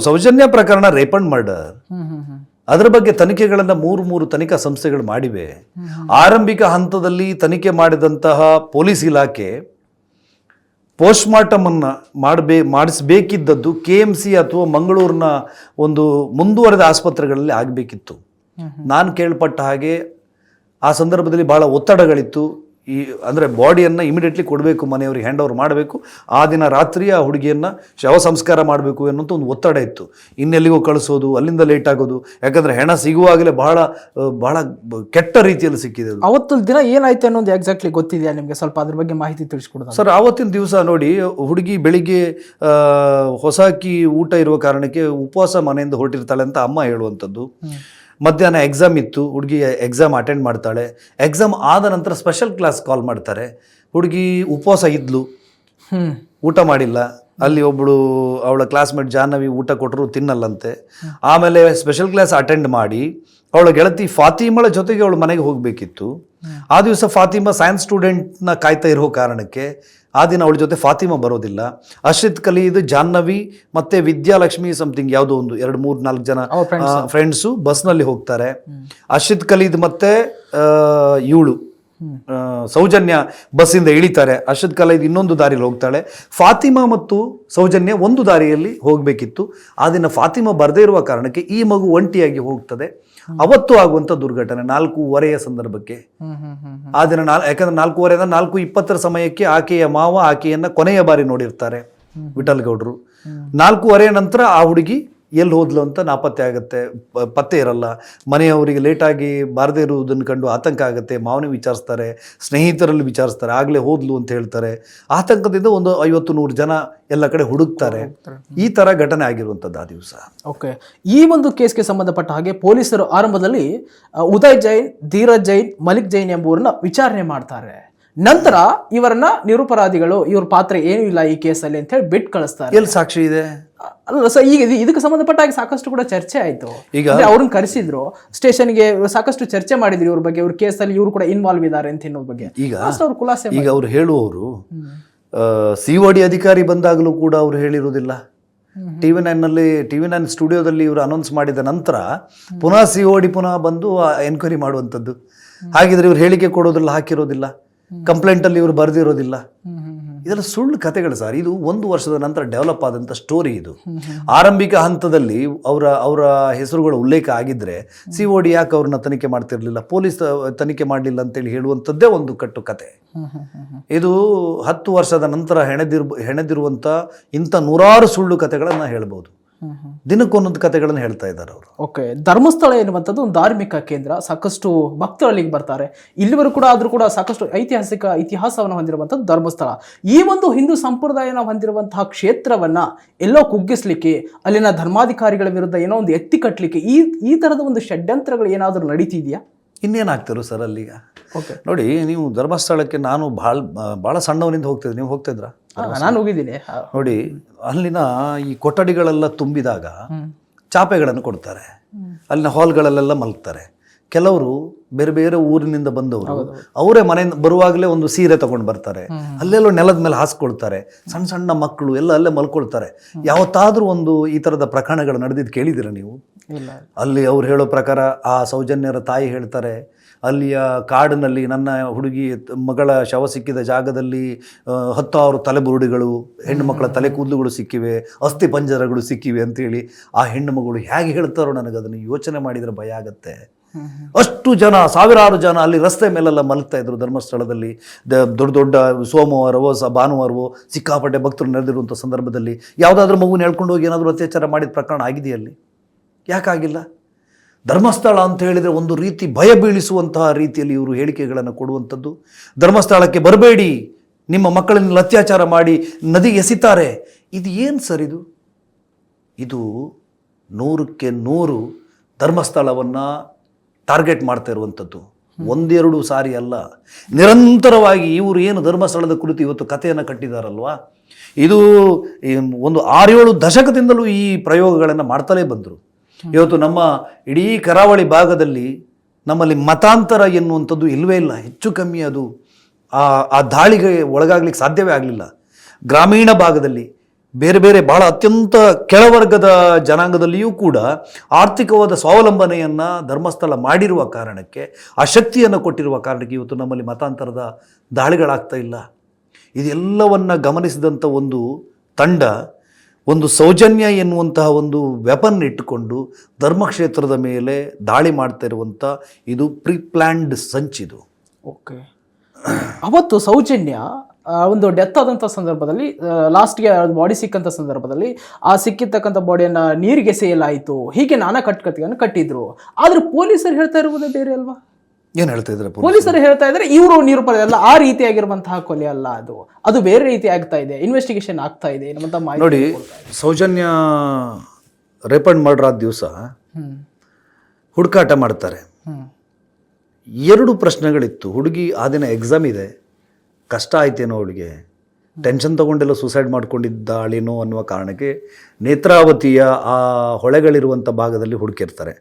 ಸೌಜನ್ಯ ಪ್ರಕರಣ ರೇಪ್ ಅಂಡ್ ಮರ್ಡರ್. ಅದರ ಬಗ್ಗೆ ತನಿಖೆಗಳನ್ನು 3 ತನಿಖಾ ಸಂಸ್ಥೆಗಳು ಮಾಡಿವೆ. ಆರಂಭಿಕ ಹಂತದಲ್ಲಿ ತನಿಖೆ ಮಾಡಿದಂತಹ ಪೊಲೀಸ್ ಇಲಾಖೆ ಪೋಸ್ಟ್ಮಾರ್ಟಮ್ ಅನ್ನು ಮಾಡಿಸಬೇಕಿದ್ದದ್ದು KMC ಅಥವಾ ಮಂಗಳೂರಿನ ಒಂದು ಮುಂದುವರೆದ ಆಸ್ಪತ್ರೆಗಳಲ್ಲಿ ಆಗಬೇಕಿತ್ತು. ನಾನು ಕೇಳ್ಪಟ್ಟ ಹಾಗೆ ಆ ಸಂದರ್ಭದಲ್ಲಿ ಬಹಳ ಒತ್ತಡಗಳಿತ್ತು. ಅಂದರೆ ಬಾಡಿಯನ್ನು ಇಮಿಡಿಯೇಟ್ಲಿ ಕೊಡಬೇಕು, ಮನೆಯವ್ರಿಗೆ ಹ್ಯಾಂಡ್ ಓವರ್ ಮಾಡಬೇಕು, ಆ ದಿನ ರಾತ್ರಿ ಆ ಹುಡುಗಿಯನ್ನು ಶವ ಸಂಸ್ಕಾರ ಮಾಡಬೇಕು ಅನ್ನೋಂಥ ಒಂದು ಒತ್ತಡ ಇತ್ತು. ಇನ್ನೆಲ್ಲಿಗೋ ಕಳಿಸೋದು, ಅಲ್ಲಿಂದ ಲೇಟ್ ಆಗೋದು, ಯಾಕಂದರೆ ಹೆಣ ಸಿಗುವಾಗಲೇ ಬಹಳ ಕೆಟ್ಟ ರೀತಿಯಲ್ಲಿ ಸಿಕ್ಕಿದೆ. ಅವತ್ತು ದಿನ ಏನಾಯ್ತು ಅನ್ನೋದು ಎಕ್ಸಾಕ್ಟ್ಲಿ ಗೊತ್ತಿದೆಯಾ ನಿಮಗೆ? ಸ್ವಲ್ಪ ಅದ್ರ ಬಗ್ಗೆ ಮಾಹಿತಿ ತಿಳಿಸ್ಕೊಡೋದು ಸರ್. ಆವತ್ತಿನ ದಿವಸ ನೋಡಿ, ಹುಡುಗಿ ಬೆಳಿಗ್ಗೆ ಹೊಸ ಅಕ್ಕಿ ಊಟ ಇರುವ ಕಾರಣಕ್ಕೆ ಉಪವಾಸ ಮನೆಯಿಂದ ಹೊರಟಿರ್ತಾಳೆ ಅಂತ ಅಮ್ಮ ಹೇಳುವಂಥದ್ದು. ಮಧ್ಯಾಹ್ನ ಎಕ್ಸಾಮ್ ಇತ್ತು, ಹುಡುಗಿ ಎಕ್ಸಾಮ್ ಅಟೆಂಡ್ ಮಾಡ್ತಾಳೆ. ಎಕ್ಸಾಮ್ ಆದ ನಂತರ ಸ್ಪೆಷಲ್ ಕ್ಲಾಸ್ ಕಾಲ್ ಮಾಡ್ತಾರೆ. ಹುಡುಗಿ ಉಪವಾಸ ಇದ್ಲು, ಊಟ ಮಾಡಿಲ್ಲ. ಅಲ್ಲಿ ಅವಳ ಕ್ಲಾಸ್ಮೇಟ್ ಜಾಹ್ನವಿ ಊಟ ಕೊಟ್ಟರು ತಿನ್ನಲ್ಲಂತೆ. ಆಮೇಲೆ ಸ್ಪೆಷಲ್ ಕ್ಲಾಸ್ ಅಟೆಂಡ್ ಮಾಡಿ ಅವಳ ಗೆಳತಿ ಫಾತಿಮಳ ಜೊತೆಗೆ ಅವಳು ಮನೆಗೆ ಹೋಗಬೇಕಿತ್ತು. ಆ ದಿವಸ ಫಾತಿಮಾ ಸೈನ್ಸ್ ಸ್ಟೂಡೆಂಟ್ನ ಕಾಯ್ತಾ ಇರೋ ಕಾರಣಕ್ಕೆ ಆ ದಿನ ಅವಳ ಜೊತೆ ಫಾತಿಮಾ ಬರೋದಿಲ್ಲ. ಅರ್ಷಿತ್ ಖಲೀದ್, ಜಾಹ್ನವಿ ಮತ್ತೆ ವಿದ್ಯಾಲಕ್ಷ್ಮಿ ಸಮಥಿಂಗ್ ಯಾವುದೋ ಒಂದು 2-3-4 ಜನ ಫ್ರೆಂಡ್ಸು ಬಸ್ನಲ್ಲಿ ಹೋಗ್ತಾರೆ. ಅರ್ಷಿತ್ ಖಲೀದ್ ಮತ್ತೆ ಇವಳು ಸೌಜನ್ಯ ಬಸ್ಸಿಂದ ಇಳಿತಾರೆ. ಅರ್ಷದ್ ಖಲೀದ್ ಇನ್ನೊಂದು ದಾರಿಯಲ್ಲಿ ಹೋಗ್ತಾಳೆ. ಫಾತಿಮಾ ಮತ್ತು ಸೌಜನ್ಯ ಒಂದು ದಾರಿಯಲ್ಲಿ ಹೋಗಬೇಕಿತ್ತು. ಆ ದಿನ ಫಾತಿಮಾ ಬರದೇ ಇರುವ ಕಾರಣಕ್ಕೆ ಈ ಮಗು ಒಂಟಿಯಾಗಿ ಹೋಗ್ತದೆ. ಅವತ್ತು ಆಗುವಂಥ ದುರ್ಘಟನೆ 4:15 ಸಂದರ್ಭಕ್ಕೆ. ಆ ದಿನ ಯಾಕಂದ್ರೆ 4:15 4:20 ಸಮಯಕ್ಕೆ ಆಕೆಯ ಮಾವ ಆಕೆಯನ್ನ ಕೊನೆಯ ಬಾರಿ ನೋಡಿರ್ತಾರೆ, ವಿಠಲ್ ಗೌಡ್ರು. 4:15 ನಂತರ ಆ ಹುಡುಗಿ ಎಲ್ಲಿ ಹೋದ್ಲು ಅಂತ ನಾಪತ್ತೆ ಆಗುತ್ತೆ, ಪತ್ತೆ ಇರಲ್ಲ. ಮನೆಯವರಿಗೆ ಲೇಟಾಗಿ ಬಾರದೇ ಇರುವುದನ್ನು ಕಂಡು ಆತಂಕ ಆಗುತ್ತೆ. ಮಾವನೇ ವಿಚಾರಿಸ್ತಾರೆ, ಸ್ನೇಹಿತರಲ್ಲಿ ವಿಚಾರಿಸ್ತಾರೆ, ಆಗಲೇ ಹೋದ್ಲು ಅಂತ ಹೇಳ್ತಾರೆ. ಆತಂಕದಿಂದ ಒಂದು 50-100 ಜನ ಎಲ್ಲ ಕಡೆ ಹುಡುಕ್ತಾರೆ. ಈ ಥರ ಘಟನೆ ಆಗಿರುವಂಥದ್ದು ಆ ದಿವಸ. ಓಕೆ, ಈ ಒಂದು ಕೇಸ್ಗೆ ಸಂಬಂಧಪಟ್ಟ ಹಾಗೆ ಪೊಲೀಸರು ಆರಂಭದಲ್ಲಿ ಉದಯ್ ಜೈನ್, ಧೀರಜ್ ಜೈನ್, ಮಲಿಕ್ ಜೈನ್ ಎಂಬುವರನ್ನ ವಿಚಾರಣೆ ಮಾಡ್ತಾರೆ. ನಂತರ ಇವರನ್ನ ನಿರಪರಾಧಿಗಳು, ಇವ್ರ ಪಾತ್ರ ಏನೂ ಇಲ್ಲ ಈ ಕೇಸಲ್ಲಿ ಅಂತ ಹೇಳಿ ಬಿಟ್ಟು ಕಳಿಸ್ತಾರೆ. ಎಲ್ಲಿ ಸಾಕ್ಷಿ ಇದೆ? ಅಲ್ಲ ಸರ್, ಈಗ ಇದಕ್ಕೆ ಸಂಬಂಧಪಟ್ಟ ಹಾಗೆ ಸಾಕಷ್ಟು ಕೂಡ ಚರ್ಚೆ ಆಯ್ತು. ಈಗ ಅವ್ರನ್ನ ಕರೆಸಿದ್ರು ಸ್ಟೇಷನ್ಗೆ, ಸಾಕಷ್ಟು ಚರ್ಚೆ ಮಾಡಿದ್ರು ಇವ್ರ ಬಗ್ಗೆ, ಇವ್ರ ಕೇಸಲ್ಲಿ ಇವರು ಕೂಡ ಇನ್ವಾಲ್ವ್ ಇದ್ದಾರೆ ಅಂತ ಅನ್ನೋದ್ ಬಗ್ಗೆ. ಈಗ ಅವ್ರು ಖುಲಾಸೆ ಈಗ ಅವ್ರು ಹೇಳುವವರು COD ಅಧಿಕಾರಿ ಬಂದಾಗಲೂ ಕೂಡ ಅವ್ರು ಹೇಳಿರುವುದಿಲ್ಲ. TV9 ಸ್ಟುಡಿಯೋದಲ್ಲಿ ಇವರು ಅನೌನ್ಸ್ ಮಾಡಿದ ನಂತರ ಪುನಃ COD ಪುನಃ ಬಂದು ಎನ್ಕ್ವೈರಿ ಮಾಡುವಂಥದ್ದು. ಹಾಗಿದ್ರೆ ಇವ್ರು ಹೇಳಿಕೆ ಕೊಡೋದಿಲ್ಲ, ಹಾಕಿರೋದಿಲ್ಲ, ಕಂಪ್ಲೇಂಟ್ ಅಲ್ಲಿ ಇವರು ಬರೆದಿರೋದಿಲ್ಲ. ಇದೆಲ್ಲ ಸುಳ್ಳು ಕಥೆಗಳು ಸರ್. ಇದು 1 ವರ್ಷದ ನಂತರ ಡೆವಲಪ್ ಆದಂಥ ಸ್ಟೋರಿ. ಇದು ಆರಂಭಿಕ ಹಂತದಲ್ಲಿ ಅವರ ಹೆಸರುಗಳ ಉಲ್ಲೇಖ ಆಗಿದ್ರೆ COD ಯಾಕೆ ಅವ್ರನ್ನ ತನಿಖೆ ಮಾಡ್ತಿರ್ಲಿಲ್ಲ, ಪೊಲೀಸ್ ತನಿಖೆ ಮಾಡಲಿಲ್ಲ ಅಂತೇಳಿ ಹೇಳುವಂಥದ್ದೇ ಒಂದು ಕಟ್ಟು ಕತೆ. ಇದು 10 ವರ್ಷದ ನಂತರ ಹೆಣೆದಿರುವಂಥ ಇಂಥ 100 ಸುಳ್ಳು ಕಥೆಗಳನ್ನ ಹೇಳ್ಬೋದು. ದಿನಕ್ಕೊಂದೊಂದು ಕಥೆಗಳನ್ನು ಹೇಳ್ತಾ ಇದ್ದಾರೆ ಅವರು. ಓಕೆ, ಧರ್ಮಸ್ಥಳ ಎನ್ನುವಂಥದ್ದು ಒಂದು ಧಾರ್ಮಿಕ ಕೇಂದ್ರ, ಸಾಕಷ್ಟು ಭಕ್ತರು ಅಲ್ಲಿಗೆ ಬರ್ತಾರೆ. ಇಲ್ಲಿವರೆಗೂ ಕೂಡ ಆದ್ರೂ ಕೂಡ ಸಾಕಷ್ಟು ಐತಿಹಾಸಿಕ ಇತಿಹಾಸವನ್ನು ಹೊಂದಿರುವಂಥದ್ದು ಧರ್ಮಸ್ಥಳ. ಈ ಒಂದು ಹಿಂದೂ ಸಂಪ್ರದಾಯನ ಹೊಂದಿರುವಂತಹ ಕ್ಷೇತ್ರವನ್ನ ಎಲ್ಲೋ ಕುಗ್ಗಿಸ್ಲಿಕ್ಕೆ, ಅಲ್ಲಿನ ಧರ್ಮಾಧಿಕಾರಿಗಳ ವಿರುದ್ಧ ಏನೋ ಒಂದು ಎತ್ತಿ ಕಟ್ಟಲಿಕ್ಕೆ ಈ ತರದ ಒಂದು ಷಡ್ಯಂತ್ರಗಳು ಏನಾದರೂ ನಡೀತಿದೆಯಾ? ಇನ್ನೇನಾಗ್ತಿರು ಸರ್ ಅಲ್ಲಿಗ? ನೋಡಿ, ನೀವು ಧರ್ಮಸ್ಥಳಕ್ಕೆ ನಾನು ಭಾಳ ಸಣ್ಣವನಿಂದ ಹೋಗ್ತಿದ್ದೆ. ನೀವು ಹೋಗ್ತಿದ್ರಾ? ನಾನು ಹೋಗಿದ್ದೀನಿ. ನೋಡಿ, ಅಲ್ಲಿನ ಈ ಕೊಠಡಿಗಳೆಲ್ಲ ತುಂಬಿದಾಗ ಚಾಪೆಗಳನ್ನು ಕೊಡ್ತಾರೆ, ಅಲ್ಲಿನ ಹಾಲ್ಗಳಲ್ಲೆಲ್ಲ ಮಲಗ್ತಾರೆ. ಕೆಲವರು ಬೇರೆ ಬೇರೆ ಊರಿನಿಂದ ಬಂದವರು ಅವರೇ ಮನೆಯಿಂದ ಬರುವಾಗಲೇ ಒಂದು ಸೀರೆ ತಗೊಂಡು ಬರ್ತಾರೆ, ಅಲ್ಲೆಲ್ಲೋ ನೆಲದ ಮೇಲೆ ಹಾಸ್ಕೊಳ್ತಾರೆ. ಸಣ್ಣ ಸಣ್ಣ ಮಕ್ಕಳು ಎಲ್ಲ ಅಲ್ಲೇ ಮಲ್ಕೊಳ್ತಾರೆ. ಯಾವತ್ತಾದ್ರೂ ಒಂದು ಈ ಥರದ ಪ್ರಕರಣಗಳು ನಡೆದಿದ್ದು ಕೇಳಿದ್ದೀರಾ ನೀವು? ಅಲ್ಲಿ ಅವ್ರು ಹೇಳೋ ಪ್ರಕಾರ ಆ ಸೌಜನ್ಯರ ತಾಯಿ ಹೇಳ್ತಾರೆ, ಅಲ್ಲಿಯ ಕಾಡಿನಲ್ಲಿ ನನ್ನ ಹುಡುಗಿ ಮಗಳ ಶವ ಸಿಕ್ಕಿದ ಜಾಗದಲ್ಲಿ 10,000 ತಲೆಬುರುಡಿಗಳು, ಹೆಣ್ಣು ಮಕ್ಕಳ ತಲೆ ಕೂದಲುಗಳು ಸಿಕ್ಕಿವೆ, ಅಸ್ಥಿ ಪಂಜರಗಳು ಸಿಕ್ಕಿವೆ ಅಂತೇಳಿ ಆ ಹೆಣ್ಣು ಮಗಳು ಹೇಗೆ ಹೇಳ್ತಾರೋ ನನಗೆ ಅದನ್ನು ಯೋಚನೆ ಮಾಡಿದರೆ ಭಯ ಆಗತ್ತೆ. ಅಷ್ಟು ಜನ, ಸಾವಿರಾರು ಜನ ಅಲ್ಲಿ ರಸ್ತೆ ಮೇಲೆಲ್ಲ ಮಲಗ್ತಾ ಇದ್ರು ಧರ್ಮಸ್ಥಳದಲ್ಲಿ. ದೊಡ್ಡ ದೊಡ್ಡ ಸೋಮವಾರವೋ ಭಾನುವಾರವೋ ಸಿಕ್ಕಾಪಟ್ಟೆ ಭಕ್ತರು ನೆರೆದಿರುವಂಥ ಸಂದರ್ಭದಲ್ಲಿ ಯಾವುದಾದ್ರೂ ಮಗುನ ಹೇಳ್ಕೊಂಡು ಹೋಗಿ ಏನಾದರೂ ಅತ್ಯಾಚಾರ ಮಾಡಿದ ಪ್ರಕರಣ ಆಗಿದೆಯಲ್ಲಿ? ಯಾಕಾಗಿಲ್ಲ? ಧರ್ಮಸ್ಥಳ ಅಂತ ಹೇಳಿದರೆ ಒಂದು ರೀತಿ ಭಯ ಬೀಳಿಸುವಂತಹ ರೀತಿಯಲ್ಲಿ ಇವರು ಹೇಳಿಕೆಗಳನ್ನು ಕೊಡುವಂಥದ್ದು. ಧರ್ಮಸ್ಥಳಕ್ಕೆ ಬರಬೇಡಿ, ನಿಮ್ಮ ಮಕ್ಕಳನ್ನೆಲ್ಲ ಅತ್ಯಾಚಾರ ಮಾಡಿ ನದಿಗೆ ಎಸಿತಾರೆ. ಇದು ಏನು ಸರ್ ಇದು? ಇದು 100ಕ್ಕೆ 100 ಧರ್ಮಸ್ಥಳವನ್ನು ಟಾರ್ಗೆಟ್ ಮಾಡ್ತಾ ಇರುವಂಥದ್ದು. 1-2 ಸಾರಿ ಅಲ್ಲ, ನಿರಂತರವಾಗಿ ಇವರು ಏನು ಧರ್ಮಸ್ಥಳದ ಕುರಿತು ಇವತ್ತು ಕಥೆಯನ್ನು ಕಟ್ಟಿದಾರಲ್ವಾ, ಇದು ಒಂದು 6-7 ದಶಕದಿಂದಲೂ ಈ ಪ್ರಯೋಗಗಳನ್ನು ಮಾಡ್ತಲೇ ಬಂದರು. ಇವತ್ತು ನಮ್ಮ ಇಡೀ ಕರಾವಳಿ ಭಾಗದಲ್ಲಿ ನಮ್ಮಲ್ಲಿ ಮತಾಂತರ ಎನ್ನುವಂಥದ್ದು ಇಲ್ಲವೇ ಇಲ್ಲ. ಹೆಚ್ಚು ಕಮ್ಮಿ ಅದು ಆ ದಾಳಿಗೆ ಒಳಗಾಗ್ಲಿಕ್ಕೆ ಸಾಧ್ಯವೇ ಆಗಲಿಲ್ಲ. ಗ್ರಾಮೀಣ ಭಾಗದಲ್ಲಿ ಬೇರೆ ಬೇರೆ ಬಹಳ ಅತ್ಯಂತ ಕೆಳವರ್ಗದ ಜನಾಂಗದಲ್ಲಿಯೂ ಕೂಡ ಆರ್ಥಿಕವಾದ ಸ್ವಾವಲಂಬನೆಯನ್ನು ಧರ್ಮಸ್ಥಳ ಮಾಡಿರುವ ಕಾರಣಕ್ಕೆ, ಆ ಶಕ್ತಿಯನ್ನು ಕೊಟ್ಟಿರುವ ಕಾರಣಕ್ಕೆ ಇವತ್ತು ನಮ್ಮಲ್ಲಿ ಮತಾಂತರದ ದಾಳಿಗಳಾಗ್ತಾ ಇಲ್ಲ. ಇದೆಲ್ಲವನ್ನ ಗಮನಿಸಿದಂಥ ಒಂದು ತಂಡ ಒಂದು ಸೌಜನ್ಯ ಎನ್ನುವಂತಹ ಒಂದು ವೆಪನ್ ಇಟ್ಟುಕೊಂಡು ಧರ್ಮಕ್ಷೇತ್ರದ ಮೇಲೆ ದಾಳಿ ಮಾಡ್ತಾ ಇರುವಂಥ ಇದು ಪ್ರಿಪ್ಲ್ಯಾಂಡ್ ಸಂಚಿದು. ಓಕೆ, ಅವತ್ತು ಸೌಜನ್ಯ ಒಂದು ಡೆತ್ ಆದಂಥ ಸಂದರ್ಭದಲ್ಲಿ, ಲಾಸ್ಟ್ಗೆ ಬಾಡಿ ಸಿಕ್ಕಂಥ ಸಂದರ್ಭದಲ್ಲಿ ಆ ಸಿಕ್ಕಿರ್ತಕ್ಕಂಥ ಬಾಡಿಯನ್ನು ನೀರಿಗೆ ಎಸೆಯಲಾಯಿತು, ಹೀಗೆ ನಾನಾ ಕಟ್ಟುಕತೆಯನ್ನು ಕಟ್ಟಿದ್ರು. ಆದ್ರೆ ಪೊಲೀಸರು ಹೇಳ್ತಾ ಇರುವುದೇ ಬೇರೆ ಅಲ್ವಾ? ಏನು ಹೇಳ್ತಾ ಇದ್ದಾರೆ ಪೊಲೀಸರು? ಹೇಳ್ತಾ ಇದ್ದಾರೆ ಇವರು ನಿರೂಪಣೆ ಅಲ್ಲ, ಆ ರೀತಿಯಾಗಿರುವಂತಹ ಕೊಲೆ ಅಲ್ಲ, ಅದು ಬೇರೆ ರೀತಿ ಆಗ್ತಾ ಇದೆ, ಇನ್ವೆಸ್ಟಿಗೇಷನ್ ಆಗ್ತಾ ಇದೆ ಎನ್ನುವಂತ ಮಾಹಿತಿ. ನೋಡಿ, ಸೌಜನ್ಯ ರೇಪ್ ಅಂಡ್ ಮರ್ಡರ್ ಆದ ದಿವಸ ಹುಡುಕಾಟ ಮಾಡ್ತಾರೆ. 2 ಪ್ರಶ್ನೆಗಳಿತ್ತು. ಹುಡುಗಿ ಆ ದಿನ ಎಕ್ಸಾಮ್ ಇದೆ, ಕಷ್ಟ ಆಯ್ತೇನೋ ಅವಳಿಗೆ, ಟೆನ್ಷನ್ ತಗೊಂಡೆಲ್ಲ ಸೂಸೈಡ್ ಮಾಡ್ಕೊಂಡಿದ್ದಾಳೇನೋ ಅನ್ನುವ ಕಾರಣಕ್ಕೆ ನೇತ್ರಾವತಿಯ ಆ ಹೊಳೆಗಳಿರುವಂಥ ಭಾಗದಲ್ಲಿ ಹುಡುಕಿರ್ತಾರೆ.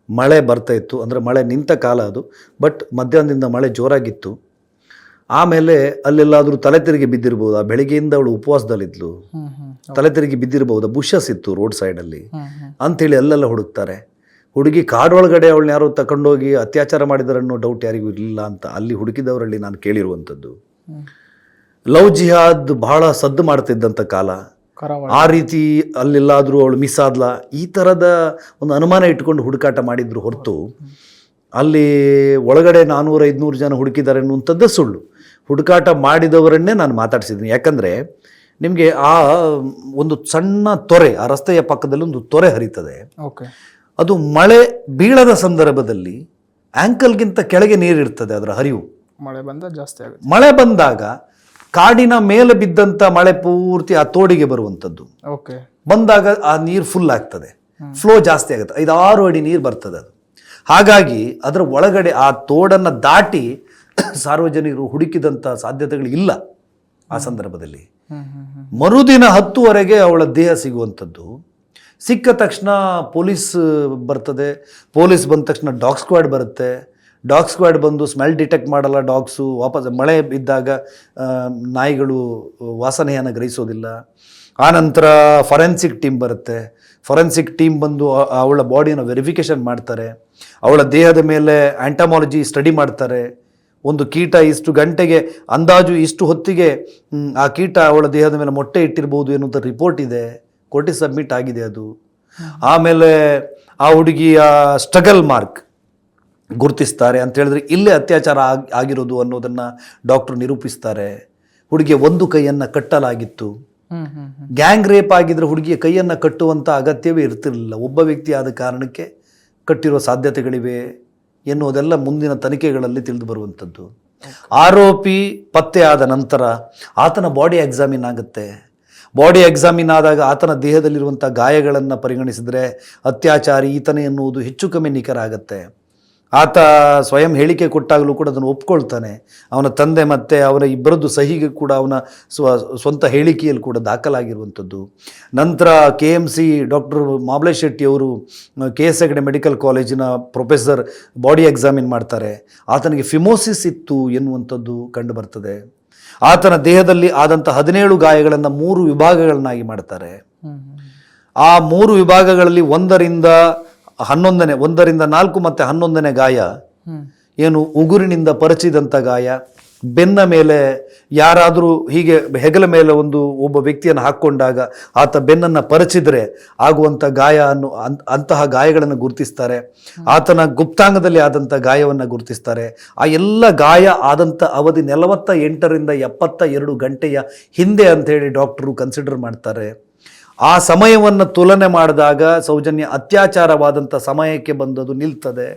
ಮಳೆ ಬರ್ತಾ ಇತ್ತು, ಅಂದರೆ ಮಳೆ ನಿಂತ ಕಾಲ ಅದು, ಬಟ್ ಮಧ್ಯಾಹ್ನದಿಂದ ಮಳೆ ಜೋರಾಗಿತ್ತು. ಆಮೇಲೆ ಅಲ್ಲೆಲ್ಲಾದರೂ ತಲೆ ತಿರುಗಿ ಬಿದ್ದಿರ್ಬೋದಾ, ಬೆಳಿಗ್ಗೆಯಿಂದ ಅವಳು ಉಪವಾಸದಲ್ಲಿದ್ಲು, ತಲೆ ತಿರುಗಿ ಬಿದ್ದಿರ್ಬೋದಾ, ಬುಷಸ್ ಇತ್ತು ರೋಡ್ ಸೈಡಲ್ಲಿ ಅಂಥೇಳಿ ಅಲ್ಲೆಲ್ಲ ಹುಡುಕ್ತಾರೆ. ಹುಡುಗಿ ಕಾಡೊಳಗಡೆ ಅವಳನ್ನ ಯಾರೋ ತಗೊಂಡೋಗಿ ಅತ್ಯಾಚಾರ ಮಾಡಿದಾರನ್ನೋ ಡೌಟ್ ಯಾರಿಗೂ ಇರಲಿಲ್ಲ ಅಂತ ಅಲ್ಲಿ ಹುಡುಕಿದವರಲ್ಲಿ ನಾನು ಕೇಳಿರುವಂಥದ್ದು. ಲವ್ ಜಿಹಾದ್ ಬಹಳ ಸದ್ದು ಮಾಡ್ತಿದ್ದಂಥ ಕಾಲ, ಆ ರೀತಿ ಅಲ್ಲೆಲ್ಲಾದರೂ ಅವಳು ಮಿಸ್ ಆದ್ಲ, ಈ ಥರದ ಒಂದು ಅನುಮಾನ ಇಟ್ಕೊಂಡು ಹುಡುಕಾಟ ಮಾಡಿದ್ರು ಹೊರತು ಅಲ್ಲಿ ಒಳಗಡೆ 400-500 ಜನ ಹುಡುಕಿದ್ದಾರೆ ಅನ್ನುವಂಥದ್ದೇ ಸುಳ್ಳು. ಹುಡುಕಾಟ ಮಾಡಿದವರನ್ನೇ ನಾನು ಮಾತಾಡ್ಸಿದ್ದೀನಿ. ಯಾಕಂದರೆ ನಿಮಗೆ ಆ ಒಂದು ಸಣ್ಣ ತೊರೆ, ಆ ರಸ್ತೆಯ ಪಕ್ಕದಲ್ಲಿ ಒಂದು ತೊರೆ ಹರಿತದೆ. ಅದು ಮಳೆ ಬೀಳದ ಸಂದರ್ಭದಲ್ಲಿ ಆ್ಯಂಕಲ್ಗಿಂತ ಕೆಳಗೆ ನೀರಿರ್ತದೆ ಅದರ ಹರಿವು. ಮಳೆ ಬಂದಾಗ ಕಾಡಿನ ಮೇಲೆ ಬಿದ್ದಂಥ ಮಳೆ ಪೂರ್ತಿ ಆ ತೋಡಿಗೆ ಬರುವಂಥದ್ದು. ಬಂದಾಗ ಆ ನೀರು ಫುಲ್ ಆಗ್ತದೆ, ಫ್ಲೋ ಜಾಸ್ತಿ ಆಗುತ್ತೆ, 5-6 ಅಡಿ ನೀರು ಬರ್ತದೆ ಅದು. ಹಾಗಾಗಿ ಅದರ ಒಳಗಡೆ ಆ ತೋಡನ್ನು ದಾಟಿ ಸಾರ್ವಜನಿಕರು ಹುಡುಕಿದಂಥ ಸಾಧ್ಯತೆಗಳು ಇಲ್ಲ ಆ ಸಂದರ್ಭದಲ್ಲಿ. ಮರುದಿನ 10ವರೆಗೆ ಅವಳ ದೇಹ ಸಿಗುವಂಥದ್ದು. ಸಿಕ್ಕ ತಕ್ಷಣ ಪೊಲೀಸ್ ಬರ್ತದೆ. ಪೊಲೀಸ್ ಬಂದ ತಕ್ಷಣ ಡಾಗ್ ಸ್ಕ್ವಾಡ್ ಬರುತ್ತೆ. ಡಾಗ್ ಸ್ಕ್ವಾಡ್ ಬಂದು ಸ್ಮೆಲ್ ಡಿಟೆಕ್ಟ್ ಮಾಡಲ್ಲ ಡಾಗ್ಸು. ವಾಪಸ್ ಮಳೆ ಬಿದ್ದಾಗ ನಾಯಿಗಳು ವಾಸನೆಯನ್ನು ಗ್ರಹಿಸೋದಿಲ್ಲ. ಆನಂತರ ಫೊರೆನ್ಸಿಕ್ ಟೀಮ್ ಬರುತ್ತೆ. ಫೊರೆನ್ಸಿಕ್ ಟೀಮ್ ಬಂದು ಅವಳ ಬಾಡಿಯನ್ನು ವೆರಿಫಿಕೇಷನ್ ಮಾಡ್ತಾರೆ. ಅವಳ ದೇಹದ ಮೇಲೆ ಆಂಟಮಾಲಜಿ ಸ್ಟಡಿ ಮಾಡ್ತಾರೆ. ಒಂದು ಕೀಟ ಇಷ್ಟು ಗಂಟೆಗೆ ಅಂದಾಜು ಇಷ್ಟು ಹೊತ್ತಿಗೆ ಆ ಕೀಟ ಅವಳ ದೇಹದ ಮೇಲೆ ಮೊಟ್ಟೆ ಇಟ್ಟಿರ್ಬೋದು ಎನ್ನುವಂಥ ರಿಪೋರ್ಟ್ ಇದೆ, ಕೋರ್ಟಿಗೆ ಸಬ್ಮಿಟ್ ಆಗಿದೆ ಅದು. ಆಮೇಲೆ ಆ ಹುಡುಗಿಯ ಸ್ಟ್ರಗಲ್ ಮಾರ್ಕ್ ಗುರುತಿಸ್ತಾರೆ. ಅಂತ ಹೇಳಿದ್ರೆ ಇಲ್ಲೇ ಅತ್ಯಾಚಾರ ಆಗಿರೋದು ಅನ್ನೋದನ್ನು ಡಾಕ್ಟರ್ ನಿರೂಪಿಸ್ತಾರೆ. ಹುಡುಗಿಯ ಒಂದು ಕೈಯನ್ನು ಕಟ್ಟಲಾಗಿತ್ತು. ಗ್ಯಾಂಗ್ ರೇಪ್ ಆಗಿದ್ರೆ ಹುಡುಗಿಯ ಕೈಯನ್ನು ಕಟ್ಟುವಂಥ ಅಗತ್ಯವೇ ಇರ್ತಿರಲಿಲ್ಲ. ಒಬ್ಬ ವ್ಯಕ್ತಿ ಆದ ಕಾರಣಕ್ಕೆ ಕಟ್ಟಿರೋ ಸಾಧ್ಯತೆಗಳಿವೆ ಎನ್ನುವುದೆಲ್ಲ ಮುಂದಿನ ತನಿಖೆಗಳಲ್ಲಿ ತಿಳಿದು ಬರುವಂಥದ್ದು. ಆರೋಪಿ ಪತ್ತೆ ಆದ ನಂತರ ಆತನ ಬಾಡಿ ಎಕ್ಸಾಮಿನ್ ಆಗುತ್ತೆ. ಬಾಡಿ ಎಕ್ಸಾಮಿನ್ ಆದಾಗ ಆತನ ದೇಹದಲ್ಲಿರುವಂಥ ಗಾಯಗಳನ್ನು ಪರಿಗಣಿಸಿದರೆ ಅತ್ಯಾಚಾರಿ ಈತನೇ ಎನ್ನುವುದು ಹೆಚ್ಚು ಕಮ್ಮಿ ನಿಖರ ಆಗುತ್ತೆ. ಆತ ಸ್ವಯಂ ಹೇಳಿಕೆ ಕೊಟ್ಟಾಗಲೂ ಕೂಡ ಅದನ್ನು ಒಪ್ಕೊಳ್ತಾನೆ. ಅವನ ತಂದೆ ಮತ್ತು ಅವನ ಇಬ್ಬರದ್ದು ಸಹಿಗೆ ಕೂಡ ಅವನ ಸ್ವಂತ ಹೇಳಿಕೆಯಲ್ಲಿ ಕೂಡ ದಾಖಲಾಗಿರುವಂಥದ್ದು. ನಂತರ KMC ಡಾಕ್ಟರ್ ಮಾಬ್ಲೇಶ್ ಶೆಟ್ಟಿಯವರು KS ಹೆಗಡೆ ಮೆಡಿಕಲ್ ಕಾಲೇಜಿನ ಪ್ರೊಫೆಸರ್ ಬಾಡಿ ಎಕ್ಸಾಮಿನ್ ಮಾಡ್ತಾರೆ. ಆತನಿಗೆ ಫಿಮೋಸಿಸ್ ಇತ್ತು ಎನ್ನುವಂಥದ್ದು ಕಂಡು ಬರ್ತದೆ. ಆತನ ದೇಹದಲ್ಲಿ ಆದಂಥ 17 ಗಾಯಗಳನ್ನು 3 ವಿಭಾಗಗಳನ್ನಾಗಿ ಮಾಡ್ತಾರೆ. ಆ 3 ವಿಭಾಗಗಳಲ್ಲಿ 1ರಿಂದ 4 ಮತ್ತು 11ನೇ ಗಾಯ ಏನು ಉಗುರಿನಿಂದ ಪರಚಿದಂಥ ಗಾಯ. ಬೆನ್ನ ಮೇಲೆ ಯಾರಾದರೂ ಹೀಗೆ ಹೆಗಲ ಮೇಲೆ ಒಬ್ಬ ವ್ಯಕ್ತಿಯನ್ನು ಹಾಕ್ಕೊಂಡಾಗ ಆತ ಬೆನ್ನನ್ನು ಪರಚಿದರೆ ಆಗುವಂಥ ಗಾಯ ಅಂತಹ ಗಾಯಗಳನ್ನು ಗುರುತಿಸ್ತಾರೆ. ಆತನ ಗುಪ್ತಾಂಗದಲ್ಲಿ ಆದಂಥ ಗಾಯವನ್ನು ಗುರುತಿಸ್ತಾರೆ. ಆ ಎಲ್ಲ ಗಾಯ ಆದಂಥ ಅವಧಿ 48ರಿಂದ 72 ಗಂಟೆಯ ಹಿಂದೆ ಅಂಥೇಳಿ ಡಾಕ್ಟರು ಕನ್ಸಿಡರ್ ಮಾಡ್ತಾರೆ. ಆ ಸಮಯವನ್ನು ತುಲನೆ ಮಾಡಿದಾಗ ಸೌಜನ್ಯ ಅತ್ಯಾಚಾರವಾದಂಥ ಸಮಯಕ್ಕೆ ಬಂದದ್ದು ನಿಲ್ತದೆ.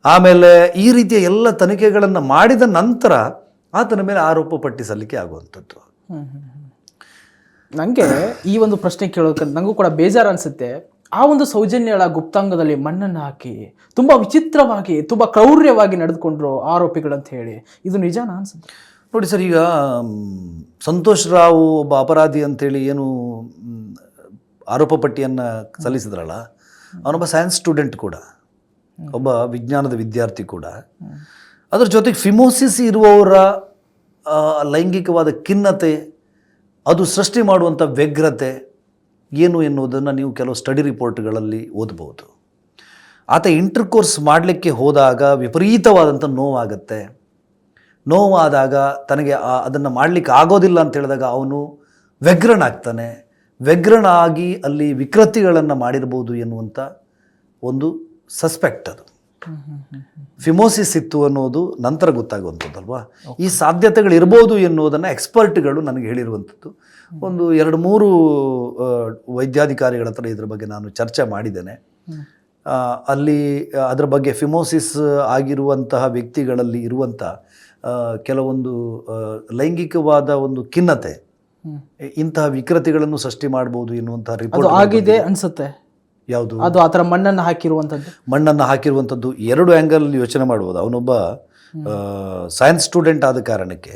ಆಮೇಲೆ ಈ ರೀತಿಯ ಎಲ್ಲ ತನಿಖೆಗಳನ್ನು ಮಾಡಿದ ನಂತರ ಆತನ ಮೇಲೆ ಆರೋಪ ಪಟ್ಟಿ ಸಲ್ಲಿಕೆ ಆಗುವಂಥದ್ದು. ನನಗೆ ಈ ಒಂದು ಪ್ರಶ್ನೆ ಕೇಳೋಕೆ ನನಗೂ ಕೂಡ ಬೇಜಾರು ಅನಿಸುತ್ತೆ. ಆ ಒಂದು ಸೌಜನ್ಯಳ ಗುಪ್ತಾಂಗದಲ್ಲಿ ಮಣ್ಣನ್ನು ಹಾಕಿ ತುಂಬ ವಿಚಿತ್ರವಾಗಿ ತುಂಬ ಕ್ರೌರ್ಯವಾಗಿ ನಡೆದುಕೊಂಡ್ರು ಆರೋಪಿಗಳಂತ ಹೇಳಿ, ಇದು ನಿಜಾನ ಅನ್ಸುತ್ತೆ? ನೋಡಿ ಸರ್, ಈಗ ಸಂತೋಷ್ ರಾವ್ ಒಬ್ಬ ಅಪರಾಧಿ ಅಂತೇಳಿ ಏನು ಆರೋಪ ಪಟ್ಟಿಯನ್ನು ಸಲ್ಲಿಸಿದ್ರಲ್ಲ, ಅವನೊಬ್ಬ ಸೈನ್ಸ್ ಸ್ಟೂಡೆಂಟ್ ಕೂಡ, ಒಬ್ಬ ವಿಜ್ಞಾನದ ವಿದ್ಯಾರ್ಥಿ ಕೂಡ. ಅದರ ಜೊತೆಗೆ ಫಿಮೋಸಿಸ್ ಇರುವವರ ಲೈಂಗಿಕವಾದ ಖಿನ್ನತೆ, ಅದು ಸೃಷ್ಟಿ ಮಾಡುವಂಥ ವ್ಯಗ್ರತೆ ಏನು ಎನ್ನುವುದನ್ನು ನೀವು ಕೆಲವು ಸ್ಟಡಿ ರಿಪೋರ್ಟ್ಗಳಲ್ಲಿ ಓದಬಹುದು. ಆತ ಇಂಟರ್ಕೋರ್ಸ್ ಮಾಡಲಿಕ್ಕೆ ಹೋದಾಗ ವಿಪರೀತವಾದಂಥ ನೋವಾಗುತ್ತೆ. ನೋವಾದಾಗ ತನಗೆ ಅದನ್ನು ಮಾಡಲಿಕ್ಕೆ ಆಗೋದಿಲ್ಲ ಅಂತ ಹೇಳಿದಾಗ ಅವನು ವ್ಯಗ್ರನಾಗ್ತಾನೆ. ವ್ಯಗ್ರನ ಆಗಿ ಅಲ್ಲಿ ವಿಕೃತಿಗಳನ್ನು ಮಾಡಿರ್ಬೋದು ಎನ್ನುವಂಥ ಒಂದು ಸಸ್ಪೆಕ್ಟ್. ಅದು ಫಿಮೋಸಿಸ್ ಇತ್ತು ಅನ್ನೋದು ನಂತರ ಗೊತ್ತಾಗುವಂಥದ್ದಲ್ವಾ. ಈ ಸಾಧ್ಯತೆಗಳು ಇರ್ಬೋದು ಎನ್ನುವುದನ್ನು ಎಕ್ಸ್ಪರ್ಟ್ಗಳು ನನಗೆ ಹೇಳಿರುವಂಥದ್ದು. ಒಂದು 2-3 ವೈದ್ಯಾಧಿಕಾರಿಗಳ ಹತ್ರ ಇದ್ರ ಬಗ್ಗೆ ನಾನು ಚರ್ಚೆ ಮಾಡಿದ್ದೇನೆ. ಅಲ್ಲಿ ಅದರ ಬಗ್ಗೆ ಫಿಮೋಸಿಸ್ ಆಗಿರುವಂತಹ ವ್ಯಕ್ತಿಗಳಲ್ಲಿ ಇರುವಂಥ ಕೆಲವೊಂದು ಲೈಂಗಿಕವಾದ ಒಂದು ಖಿನ್ನತೆ, ಇಂತಹ ವಿಕೃತಿಗಳನ್ನು ಸೃಷ್ಟಿ ಮಾಡಬಹುದು ಎನ್ನುವಂತಹ ರಿಪೋರ್ಟ್ ಆಗಿದೆ ಅನ್ಸುತ್ತೆ. ಯಾವುದು? ಅದು ಆ ಥರ ಮಣ್ಣನ್ನು ಹಾಕಿರುವಂಥದ್ದು 2 ಆ್ಯಂಗಲ್ ಯೋಚನೆ ಮಾಡ್ಬೋದು. ಅವನೊಬ್ಬ ಸೈನ್ಸ್ ಸ್ಟೂಡೆಂಟ್ ಆದ ಕಾರಣಕ್ಕೆ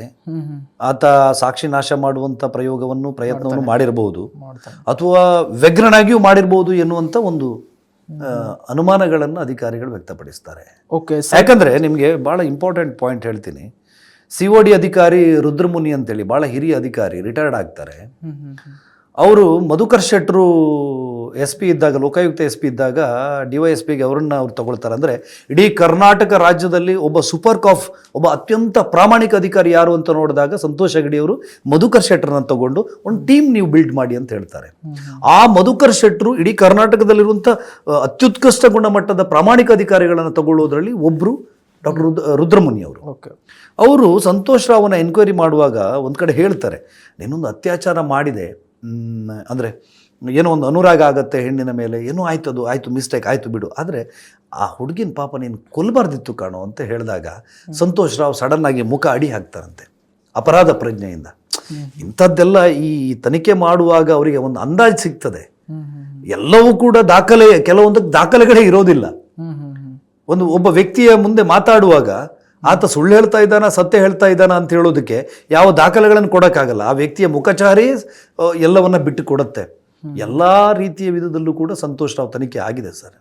ಆತ ಸಾಕ್ಷಿ ನಾಶ ಮಾಡುವಂಥ ಪ್ರಯತ್ನವನ್ನು ಮಾಡಿರಬಹುದು, ಅಥವಾ ವ್ಯಗ್ರನಾಗಿಯೂ ಮಾಡಿರ್ಬೋದು ಎನ್ನುವಂಥ ಒಂದು ಅನುಮಾನಗಳನ್ನು ಅಧಿಕಾರಿಗಳು ವ್ಯಕ್ತಪಡಿಸ್ತಾರೆ. ಯಾಕಂದರೆ ನಿಮಗೆ ಭಾಳ ಇಂಪಾರ್ಟೆಂಟ್ ಪಾಯಿಂಟ್ ಹೇಳ್ತೀನಿ. COD ಅಧಿಕಾರಿ ರುದ್ರಮುನಿ ಅಂತೇಳಿ ಭಾಳ ಹಿರಿಯ ಅಧಿಕಾರಿ, ರಿಟೈರ್ಡ್ ಆಗ್ತಾರೆ. ಅವರು ಮಧುಕರ್ ಶೆಟ್ಟರು SP ಇದ್ದಾಗ, ಲೋಕಾಯುಕ್ತ SP ಇದ್ದಾಗ DYSPಗೆ ಅವ್ರು ತಗೊಳ್ತಾರೆ. ಅಂದರೆ ಇಡೀ ಕರ್ನಾಟಕ ರಾಜ್ಯದಲ್ಲಿ ಒಬ್ಬ ಸೂಪರ್ ಕಾಫ್, ಒಬ್ಬ ಅತ್ಯಂತ ಪ್ರಾಮಾಣಿಕ ಅಧಿಕಾರಿ ಯಾರು ಅಂತ ನೋಡಿದಾಗ ಸಂತೋಷ್ ಹೆಗಡೆ ಅವರು ಮಧುಕರ್ ಶೆಟ್ಟರನ್ನ ತಗೊಂಡು ಒಂದು ಟೀಮ್ ನೀವು ಬಿಲ್ಡ್ ಮಾಡಿ ಅಂತ ಹೇಳ್ತಾರೆ. ಆ ಮಧುಕರ್ ಶೆಟ್ಟರು ಇಡೀ ಕರ್ನಾಟಕದಲ್ಲಿರುವಂಥ ಅತ್ಯುತ್ಕೃಷ್ಟ ಗುಣಮಟ್ಟದ ಪ್ರಾಮಾಣಿಕ ಅಧಿಕಾರಿಗಳನ್ನು ತಗೊಳ್ಳೋದ್ರಲ್ಲಿ ಒಬ್ಬರು ಡಾಕ್ಟರ್ ರುದ್ರಮುನಿ ಅವರು ಸಂತೋಷ್ ರಾವ್ನ ಎನ್ಕ್ವೈರಿ ಮಾಡುವಾಗ ಒಂದು ಕಡೆ ಹೇಳ್ತಾರೆ, ನೀನೊಂದು ಅತ್ಯಾಚಾರ ಮಾಡಿದೆ, ಅಂದರೆ ಏನೋ ಒಂದು ಅನುರಾಗ ಆಗುತ್ತೆ ಹೆಣ್ಣಿನ ಮೇಲೆ, ಏನೋ ಆಯ್ತು, ಅದು ಆಯಿತು, ಮಿಸ್ಟೇಕ್ ಆಯಿತು ಬಿಡು, ಆದರೆ ಆ ಹುಡುಗಿನ ಪಾಪ ನೀನು ಕೊಲ್ಲಬಾರ್ದಿತ್ತು ಕಾಣೋ ಅಂತ ಹೇಳಿದಾಗ ಸಂತೋಷ್ ರಾವ್ ಸಡನ್ನಾಗಿ ಮುಖ ಅಡಿ ಹಾಕ್ತಾರಂತೆ ಅಪರಾಧ ಪ್ರಜ್ಞೆಯಿಂದ. ಇಂಥದ್ದೆಲ್ಲ ಈ ತನಿಖೆ ಮಾಡುವಾಗ ಅವರಿಗೆ ಒಂದು ಅಂದಾಜು ಸಿಗ್ತದೆ. ಎಲ್ಲವೂ ಕೂಡ ಕೆಲವೊಂದು ದಾಖಲೆಗಳೇ ಇರೋದಿಲ್ಲ. ಒಬ್ಬ ವ್ಯಕ್ತಿಯ ಮುಂದೆ ಮಾತಾಡುವಾಗ ಆತ ಸುಳ್ಳು ಹೇಳ್ತಾ ಇದ್ದಾನ ಸತ್ಯ ಹೇಳ್ತಾ ಇದ್ದಾನ ಅಂತ ಹೇಳೋದಕ್ಕೆ ಯಾವ ದಾಖಲೆಗಳನ್ನು ಕೊಡೋಕ್ಕಾಗಲ್ಲ. ಆ ವ್ಯಕ್ತಿಯ ಮುಖಚಾರಿ ಎಲ್ಲವನ್ನ ಬಿಟ್ಟು ಕೊಡುತ್ತೆ. ಎಲ್ಲ ರೀತಿಯ ವಿಧದಲ್ಲೂ ಕೂಡ ಸಂತೋಷ್ ರಾವ್ ತನಿಖೆ ಆಗಿದೆ ಸರ್.